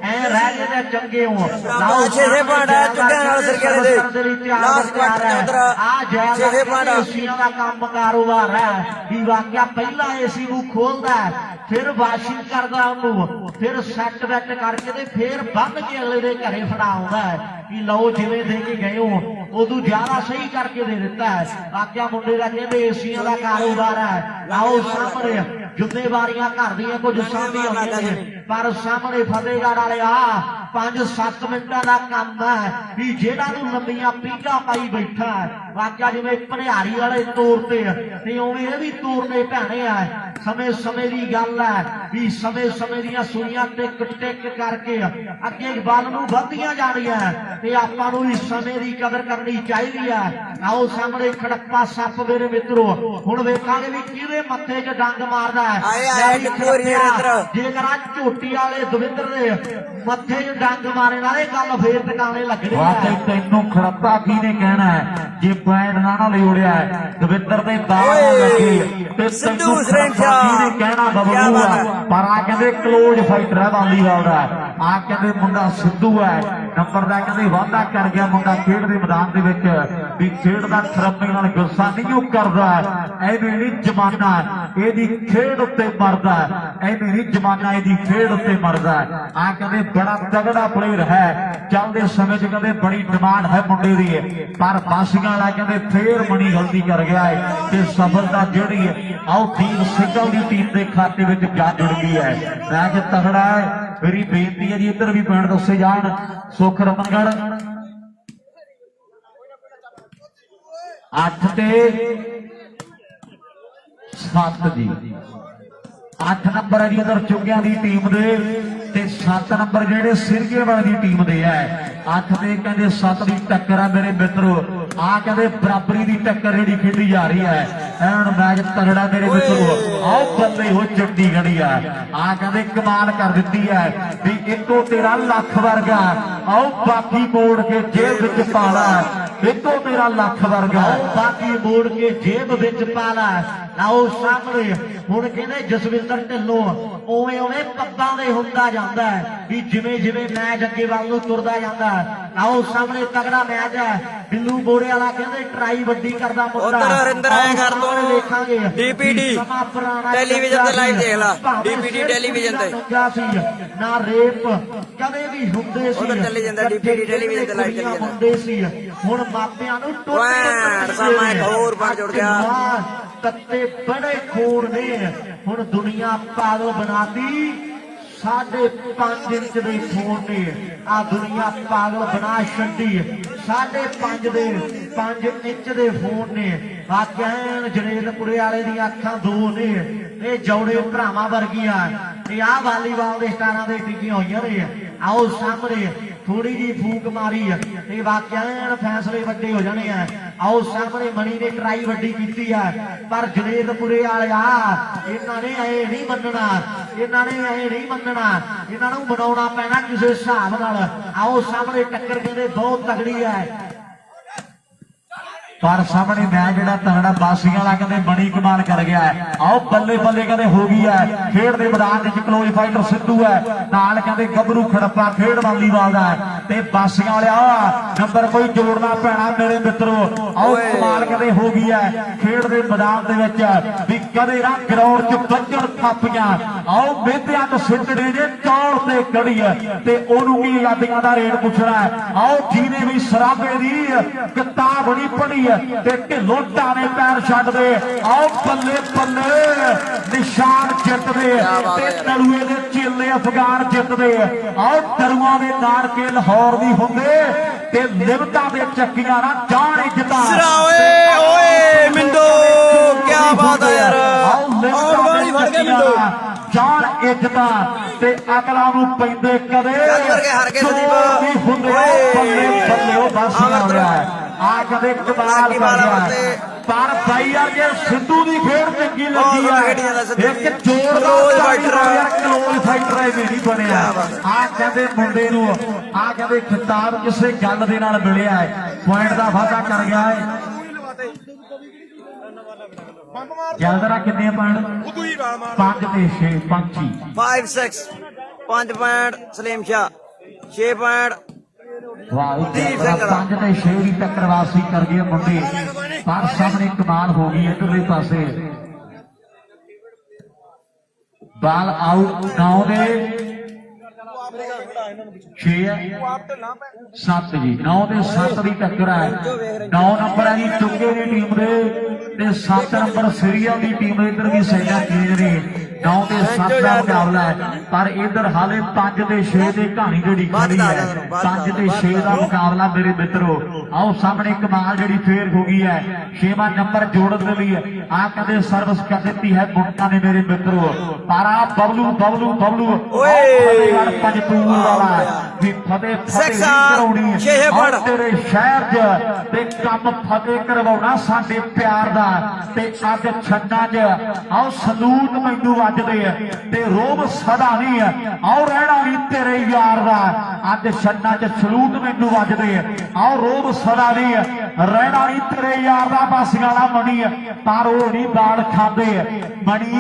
[SPEAKER 1] ਐ ਰਹਿ ਗਏ ਤੇ ਚੰਗੇ ਹੋ
[SPEAKER 2] ਲਾਓ 6 ਪੁਆਇੰਟ ਆ ਚੁੱਕਿਆ ਨਾਲ ਸਿਰਕੇ ਵਾਲੇ ਦੇ ਲਾਸਟ ਕੁਆਟਰ ਉਧਰ
[SPEAKER 1] ਆ ਜੈ
[SPEAKER 2] 6 ਪੁਆਇੰਟ
[SPEAKER 1] ਏਸੀਆਂ ਦਾ ਕੰਮ ਕਾਰੋਬਾਰ ਹੈ ਵੀ ਵਾਕਿਆ ਪਹਿਲਾਂ ਏਸੀ ਨੂੰ ਖੋਲਦਾ ਫਿਰ ਵਾਸ਼ਿੰਗ ਕਰਦਾ ਉਹਨੂੰ ਫਿਰ ਸੈੱਟ ਵੈਟ ਕਰਕੇ ਤੇ ਫਿਰ ਬੰਨ ਕੇ ਅਗਲੇ ਦੇ ਘਰੇ ਫੜਾਉਂਦਾ ਵੀ ਲਓ ਜਿਵੇਂ ਦੇ ਕੇ ਗਏ ਹੋ ਉਦੋਂ ਜ਼ਿਆਦਾ ਸਹੀ ਕਰਕੇ ਦੇ ਦਿੱਤਾ ਹੈ ਵਾਕਿਆ ਮੁੰਡੇ ਦਾ ਕਹਿੰਦੇ ਏਸੀਆਂ ਦਾ ਕਾਰੋਬਾਰ ਹੈ ਆਓ ਸਾਹਮਣੇ ਜ਼ਿੰਮੇਵਾਰੀਆਂ ਘਰ ਦੀਆਂ ਕੁਝ ਸਾਂਭੀ ਹੋਈਆਂ ਨੇ ਪਰ ਸਾਹਮਣੇ ਫਤਿਹਗੜ੍ਹ ਵਾਲੇ ਆ 5-7 ਮਿੰਟਾਂ ਦਾ ਕੰਮ ਹੈ ਵੀ ਜਿਹੜਾ ਨੂੰ ਲੰਮੀਆਂ ਪੀਕਾਂ ਪਾਈ ਬੈਠਾ ਹੈ ਵਾਕਿਆ ਜਿਵੇਂ ਭਨਿਆਰੀ ਵਾਲੇ ਤੋਰ ਤੇ ਉਵੇਂ ਇਹ ਵੀ ਤੋਰਨੇ ਭੈਣੇ ਆ ਸਮੇਂ ਦੀ ਗੱਲ ਹੈ ਵੀ ਸਮੇਂ ਦੀਆਂ ਸੂਈਆਂ ਟਿਕ ਟਿਕ ਕਰਕੇ ਅੱਗੇ ਵੱਲ ਨੂੰ ਵਧਦੀਆਂ ਜਾਣੀਆਂ ਤੇ ਆਪਾਂ ਨੂੰ ਵੀ ਸਮੇਂ ਦੀ ਕਦਰ ਕਰਨੀ ਚਾਹੀਦੀ ਹੈ ਆਓ ਸਾਹਮਣੇ ਖੜੱਪਾ ਸੱਪ ਮੇਰੇ ਮਿੱਤਰੋ ਹੁਣ ਵੇਖਾਂਗੇ ਵੀ ਕਿਹਦੇ ਮੱਥੇ 'ਚ ਡੰਗ ਮਾਰਦਾ ਹੈ ਜੇਕਰ ਆ ਝੋਟੀ ਵਾਲੇ ਦਵਿੰਦਰ ਦੇ ਮੱਥੇ 'ਚ ਡੰਗ ਮਾਰੇ ਨਾਲੇ ਗੱਲ ਫੇਰ ਟਿਕਾਣੇ ਲੱਗਣੀ ਹੈ ਤੈਨੂੰ ਖੜੱਪਾ ਕਿਹਨੇ ਕਹਿਣਾ ਹੈ ਜੇ ਪੁਆਇੰਟ ਨਾ ਲਿਓੜਿਆ ਦਵਿੰਦਰ ਦੇ ਬਾਹਰ ਲੱਗੇ ਤੇ
[SPEAKER 2] ਸਿੱਧੂ ਸਰੇਂਖਿਆ
[SPEAKER 1] ਕਿਹਨੇ ਕਹਿਣਾ ਬਬਲੂ ਆ ਪਰ ਆ ਕਹਿੰਦੇ ਕਲੋਜ਼ ਫਾਈਟਰ ਹੈ ਵਾਲੀਬਾਲ ਦਾ ਆ ਕਹਿੰਦੇ ਮੁੰਡਾ ਸਿੱਧੂ ਹੈ ਨੰਬਰ ਦਾ ਕਹਿੰਦੇ ਵਾਅਦਾ ਕਰ ਗਿਆ ਮੁੰਡਾ ਖੇਡ ਦੇ ਮੈਦਾਨ ਦੇ ਵਿੱਚ ਵੀ ਖੇਡ ਦਾ ਖਰਮੇ ਨਾਲ ਗੁੱਸਾ ਨਹੀਂ ਉਹ ਕਰਦਾ ਐਵੇਂ ਨਹੀਂ ਜਮਾਨਾ ਇਹਦੀ ਖੇਡ ਉੱਤੇ ਮਰਦਾ ਐਵੇਂ ਨਹੀਂ ਜਮਾਨਾ ਇਹਦੀ ਖੇਡ ਉੱਤੇ ਮਰਦਾ ਆ ਕਹਿੰਦੇ ਬੜਾ ਤਗੜਾ ਪਲੇਅਰ ਹੈ ਚੱਲਦੇ ਸਮੇਂ 'ਚ ਕਹਿੰਦੇ ਬੜੀ ਡਿਮਾਂਡ ਹੈ ਮੁੰਡੇ ਦੀ ਪਰ ਬਾਸੀਆਂ ਵਾਲਾ ਕਹਿੰਦੇ ਫੇਰ ਮਣੀ ਗਲਤੀ ਕਰ ਗਿਆ ਹੈ ਤੇ ਸਫਲਤਾ ਜਿਹੜੀ ਹੈ ਆਓ ਦੀਪ ਸਿੰਘਾਂ ਦੀ ਟੀਮ ਦੇ ਖਾਤੇ ਵਿੱਚ ਜਾ ਜੁੜ ਗਈ ਹੈ ਮੈਚ ਤਗੜਾ ਹੈ ਮੇਰੀ ਬੇਨਤੀ ਹੈ ਜੀ ਇੱਧਰ ਵੀ ਪੁਆਇੰਟ ਦੱਸੇ ਜਾਣ ਸੁਖ ਰਮਨਗੜ 8 ਤੇ 7 ਜੀ 8 ਨੰਬਰ ਹੈ ਜੀ ਉਧਰ ਚੁੱਗਿਆਂ ਦੀ ਟੀਮ ਦੇ ਤੇ 7 ਨੰਬਰ ਜਿਹੜੇ ਸਿਰਗੇ ਵਾਲੀ ਦੀ ਟੀਮ ਦੇ ਹੈ 8 ਤੇ ਕਹਿੰਦੇ 7 ਦੀ ਟੱਕਰ ਆ ਮੇਰੇ ਮਿੱਤਰੋ ਆ ਕਹਿੰਦੇ ਬਰਾਬਰੀ ਦੀ ਟੱਕਰ ਜਿਹੜੀ ਖੇਡੀ ਜਾ ਰਹੀ ਹੈ ਐਨ ਮੈਚ ਤਗੜਾ ਮੇਰੇ ਮਿੱਤਰੋ ਆਓ ਬੱਲੇ ਹੋ ਚੰਡੀਗੜ੍ਹੀ ਆ ਕਹਿੰਦੇ ਕਮਾਲ ਕਰ ਦਿੱਤੀ ਹੈ ਵੀ ਇੱਕੋ ਤੇਰਾ ਲੱਖ ਵਰਗਾ ਆਓ ਬਾਕੀ ਮੋੜ ਕੇ ਜੇਬ ਵਿੱਚ ਪਾ ਲੈ ਇੱਕੋ ਤੇਰਾ ਲੱਖ ਵਰਗਾ ਬਾਕੀ ਮੋੜ ਕੇ ਜੇਬ ਵਿੱਚ ਪਾ ਲੈ ਆਓ ਸਾਹਮਣੇ ਹੁਣ ਕਹਿੰਦੇ ਜਸਵਿੰਦਰ ਢਿੱਲੋਂ ਉਵੇਂ ਪੱਬਾਂ ਦੇ ਹੁੰਦਾ ਜਾਂਦਾ ਵੀ ਜਿਵੇਂ ਮੈਚ ਅੱਗੇ ਵੱਲ ਨੂੰ ਤੁਰਦਾ ਜਾਂਦਾ ਆਓ ਸਾਹਮਣੇ ਤਗੜਾ ਮੈਚ ਹੈ ਬਿੱਲੂ ਬੋੜੇ ਵਾਲਾ ਕਹਿੰਦੇ ਟਰਾਈ ਵੱਡੀ ਕਰਦਾ ਮੁੰਡਾ
[SPEAKER 2] ਉਧਰ ਹਰਿੰਦਰ ਆਏ ਕਰ ਦੋ
[SPEAKER 1] ਦੇਖਾਂਗੇ
[SPEAKER 2] ਡੀਪੀਡੀ ਟੈਲੀਵਿਜ਼ਨ ਤੇ ਲਾਈਵ ਦੇਖ ਲਾ ਡੀਪੀਡੀ ਟੈਲੀਵਿਜ਼ਨ ਤੇ
[SPEAKER 1] ਨਾ ਰੇਪ ਕਦੇ ਵੀ ਹੁੰਦੇ ਸੀ
[SPEAKER 2] ਉਧਰ ਚੱਲੀ ਜਾਂਦਾ ਡੀਪੀਡੀ ਟੈਲੀਵਿਜ਼ਨ ਤੇ ਲਾਈਵ ਚੱਲੀ ਜਾਂਦਾ
[SPEAKER 1] ਹੁੰਦੇ ਸੀ ਹੁਣ ਮਾਪਿਆਂ ਨੂੰ
[SPEAKER 2] ਟੁੱਟ ਸਮਾਂ ਇੱਕ ਹੋਰ ਬਣ ਜੁੜ ਗਿਆ
[SPEAKER 1] ਤੱਤੇ ਬੜੇ ਖੂਨ ਨੇ ਹੁਣ ਦੁਨੀਆ ਪਾਗਲ ਬਣਾਤੀ 5.5 ਇੰਚ ਦੇ ਫੋਨ ਨੇ ਆ ਦੁਨੀਆ ਪਾਗਲ ਬਣਾ ਛੱਡੀ 5.5 ਇੰਚ ਦੇ ਫੋਨ ਨੇ ਆ ਕਹਿਣ ਜਨੇਲਪੁਰੇ ਵਾਲੇ ਦੀਆਂ ਅੱਖਾਂ 2 ਨੇ ਇਹ ਜੌੜੇ ਭਰਾਵਾਂ ਵਰਗੀਆਂ ਤੇ ਆ ਵਾਲੀਬਾਲ ਦੇ ਸਟਾਰਾਂ ਦੇ ਟਿਕੀਆਂ ਹੋਈਆਂ ਨੇ ਆਓ ਸਾਹਮਣੇ ਥੋੜੀ ਜੀ ਫੂਕ ਮਾਰੀ ਤੇ ਵਾਕਿਆ ਫੈਸਲੇ ਵੱਡੇ ਹੋ ਜਾਣੇ ਆ ਆਓ ਸਾਹਮਣੇ ਮਣੀ ਨੇ ਟਰਾਈ ਵੱਡੀ ਕੀਤੀ ਆ ਪਰ ਜਨੇਲਪੁਰੇ ਵਾਲਿਆ ਇਹਨਾਂ ਨੇ ਐ ਨਹੀਂ ਮੰਨਣਾ ਇਹਨਾਂ ਨੂੰ ਬਣਾਉਣਾ ਪੈਣਾ ਕਿਸੇ ਹਿਸਾਬ ਨਾਲ ਆਓ ਸਾਹਮਣੇ ਟੱਕਰ ਕਹਿੰਦੇ ਬਹੁਤ ਤਗੜੀ ਹੈ पर सामने मैं जेड़ा तगड़ा बासियां वाला कहते बड़ी कमाल कर गया है। आओ बल्ले बल्ले कहते हो गई है खेड दे मैदान च क्लोज फाइटर सिद्धू है नाल कहते गबरू खड़प्पा खेड वालीबाल दा है ते बासियां वाले नंबर कोई जोड़ना पैना मेरे मित्रों। आओ कमाल कहते हो गई है खेड दे मैदान दे विच भी कदे ना ग्राउंड च बजण थापियां। आओ मेहतियां तो सिੱਟਣੇ जे चौड़ ते कड़ी है ते ओनू की आजादियां दा रेट पुछना है। आओ जिने भी सराबे दी किताब नहीं पढ़ी ते ढिल्लों टाने पैर छड्ड दे। आओ बल्ले बल्ले निशान जितदे ते नलूए दे चेले अफगान जितदे। आओ दरुआं दे नानके लाहौर दी हुंदे ते लिमटां दे चक्कियां ना जान इज्जतां।
[SPEAKER 2] ओए ओए मिंदो क्या बात है यार और वाली फड़ के मिंदो
[SPEAKER 1] जान इज्जतां ते अगला नूं पैंदे कदे
[SPEAKER 2] हर के संदीप
[SPEAKER 1] हुंदे। बल्ले बल्ले ओ बस हो रहा है आ कदे कमाल कर रहा है। पर भाई यार जे सिद्धू दी खेड चंगी लगी है एक जोरदार फाइटर यार क्लोज फाइटर है नहीं बनया। आ कहते मुंडे नूं आ कहते खिताब किसे गल दे नाल मिलिया है पॉइंट दा वाधा कर गया है। जलदरा कितने पॉइंट 5 ते 6 पंछी
[SPEAKER 2] 5 6 5 पॉइंट सलीम शाह 6 पॉइंट
[SPEAKER 1] वाह 5 ते 6 की टक्करवासी कर गए मुंडे पर सामने कमाल हो गई इधरले पासे बाल आउट 9 दे 6 7 जी 9 ते 7 की टक्कर है। 9 नंबर है जी चुंगे की टीम दे ते 7 नंबर सीरिया की टीम इधर भी सैना चीज ने 9 ते 7 का मुकाबला है पर इधर हाले 5 ते 6 की कहानी जी खड़ी है। 5 ते 6 का मुकाबला मेरे मित्रों। आओ सामने कमाल जी फेर हो गई है 6वां नंबर जोड़ने के लिए आ कदे सर्विस कर दी है मुंडा ने मेरे मित्रों। पर आ बबलू बबलू बबलू पंजतूर वाला भी फतेह फतेह तेरे शहर च ते कम फतेह करवाउणा साडे प्यार दा ते अज छन्ना च आओ सलूट मैनू वजदे ते रोब सदा नहीं आओ रहना नहीं तेरे यार दा अज छन्ना च सलूट मैनू वजदे आओ रोब सदा नहीं रहना नहीं तेरे यार दा बासियां वाला मनी पर वो नहीं दाल खांदे मनी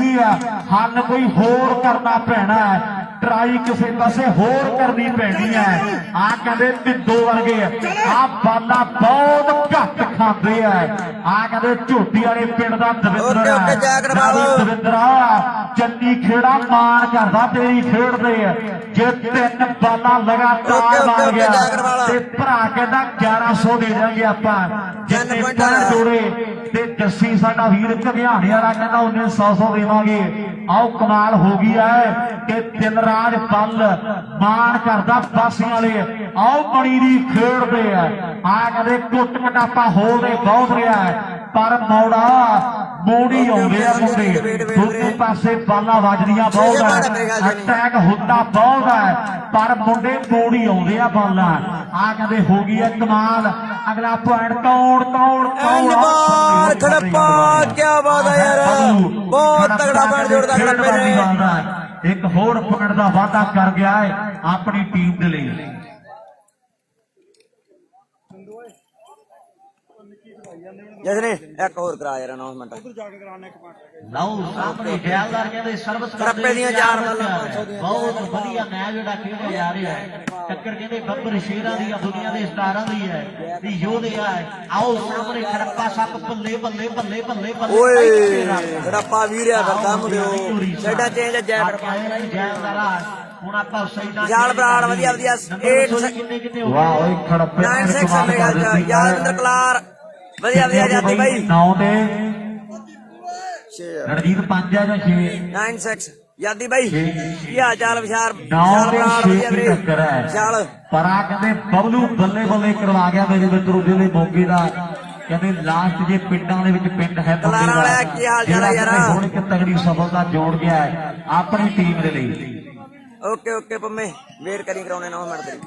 [SPEAKER 1] हल कोई होर करना पैना है ट्राई किसी पासे होर करनी पैनी है। आ कहते मिंदो वर्गे आ बाला बहुत घट खाते है। आ कहते झोटी वाले पिंड का दविंदरा चन्नी खेड़ा मान करता तेरी खेड दे जे 3 बाला लगातार मार गया भरा कहता 1100 दे देंगे आप जिन्ने पॉइंट जोड़े ते जस्सी साडा वीर घगियाने वाला कहता उन्हें 100 देवांगे। आओ कमाल हो गई है कि दिलराज बल मान करता बासियां वाले आओ बड़ी दी खेड दे आ कहते कुट कटापा हो दे बहुत रहा है पर मौड़ा मोड़ी आउंदे आ मुंडे दोनों पासे बाला वजदियां बहुत है अटैक होता बहुत है पर मुंडे मोड़ी आउंदे आ बाला आ कहते हो गई है कमाल। अगला पॉइंट तौड़ तौड़
[SPEAKER 2] तौड़ खड़प्पा क्या बात है यार बहुत तगड़ा पॉइंट जोड़दा खड़प्पे ने
[SPEAKER 1] एक होर पॉइंट का वादा कर गया है अपनी टीम के लिए।
[SPEAKER 2] जसने एक और करा यार अनाउंसमेंट
[SPEAKER 1] ਲਓ ਸਾਹਮਣੇ ਜੈਲਦਾਰ ਕਹਿੰਦੇ ਸਰਵਿਸ
[SPEAKER 2] ਕਰਦੇ ਦੀਆਂ ਚਾਰ
[SPEAKER 1] ਬਹੁਤ ਵਧੀਆ ਮੈਚ ਜਿਹੜਾ ਖੇਡਿਆ ਜਾ ਰਿਹਾ ਹੈ। ਟੱਕਰ ਕਹਿੰਦੇ ਬੱਬਰ ਸ਼ੇਰਾਂ ਦੀ ਦੁਨੀਆ ਦੇ ਸਟਾਰਾਂ ਦੀ ਹੈ ਵੀ ਯੋਧੇ ਆ। ਆਓ ਸਾਹਮਣੇ ਖੜੱਪਾ ਸੱਪ ਬੱਲੇ ਬੱਲੇ ਬੱਲੇ ਬੱਲੇ ਬੱਲੇ
[SPEAKER 2] ਓਏ ਖੜੱਪਾ ਵੀਰਿਆ ਫਿਰ ਕੰਮ ਦਿਓ ਸਾਡਾ ਚੇਂਜ
[SPEAKER 1] ਜੈਲਦਾਰਾ ਹੁਣ ਆਪਾਂ ਸਹੀ ਨਾਲ
[SPEAKER 2] ਜਾਲ ਬਰਾੜ ਵਧੀਆ ਵਧੀਆ 8
[SPEAKER 1] ਵਾਹ ਓਏ ਖੜੱਪੇ
[SPEAKER 2] 96 ਮੇਗਾ ਯਾਦਵਿੰਦਰ ਕਲਾਰ ਵਧੀਆ ਵਧੀਆ ਜਾਂਦੀ ਬਾਈ
[SPEAKER 1] 9 ਤੇ ਰਣਜੀਤ 5 ਹੈ ਜਾਂ 6
[SPEAKER 2] 96 यादी भाई क्या चाल विचार
[SPEAKER 1] टक्कर है पर आ कहते बबलू बल्ले बल्ले करवा गया मेरे मित्रों जिले मोगे का कहते लास्ट जे पिंडां दे विच पिंड है हुण एक तगड़ी सफलता जोड़ गया है अपनी टीम दे लई।
[SPEAKER 2] ओके ओके पम्मे वेट करी कराउने 9 मिनट तेरी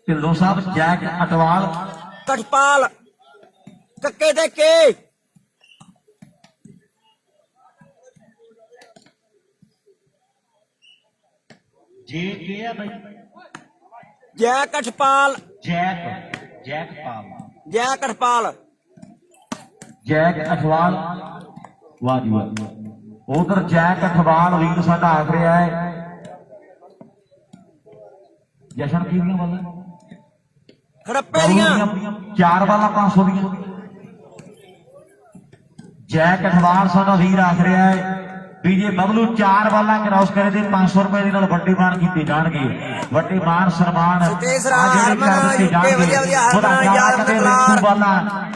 [SPEAKER 1] ढिल्लों साहब जैक अटवाल
[SPEAKER 2] कटपाल कक्के दे के
[SPEAKER 1] जी है भाई
[SPEAKER 2] ਜੈ ਕਠਪਾਲ
[SPEAKER 1] ਜੈਕ ਪਾਲ
[SPEAKER 2] ਜੈ ਕਠਪਾਲ
[SPEAKER 1] ਜੈਕ ਅਠਵਾਲ। ਵਾਹ ਜੀ ਵਾਹ। ਉਧਰ ਜੈਕ ਅਠਵਾਲ ਵੀਰ ਸਾਡਾ ਆਖ ਰਿਹਾ ਹੈ ਜਸ਼ਨ ਕੀ ਦੀਆਂ ਬੱਲਾਂ
[SPEAKER 2] ਖੜੱਪੇ ਦੀਆਂ
[SPEAKER 1] 4 ਬਾਲਾਂ 500 ਦੀਆਂ। ਜੈਕ ਅਠਵਾਲ ਸਾਡਾ ਵੀਰ ਆਖ ਰਿਹਾ ਹੈ ਵੀ ਜੇ ਬਬਲੂ 4 ਬਾਲਾਂ ਕ੍ਰਾਸ ਕਰੇ ਤੇ 500 ਰੁਪਏ ਦੇ ਨਾਲ ਵੱਡੇ ਮਾਣ ਕੀਤੇ ਜਾਣਗੇ। ਵੱਡੇ ਮਾਣ ਸਨਮਾਨ
[SPEAKER 2] ਤੀਸਰਾ ਹਰਮਨ ਯੂਕੇ ਵਧੀਆ ਹਰਮਨ ਯਾਦ ਮਕਲਾਰ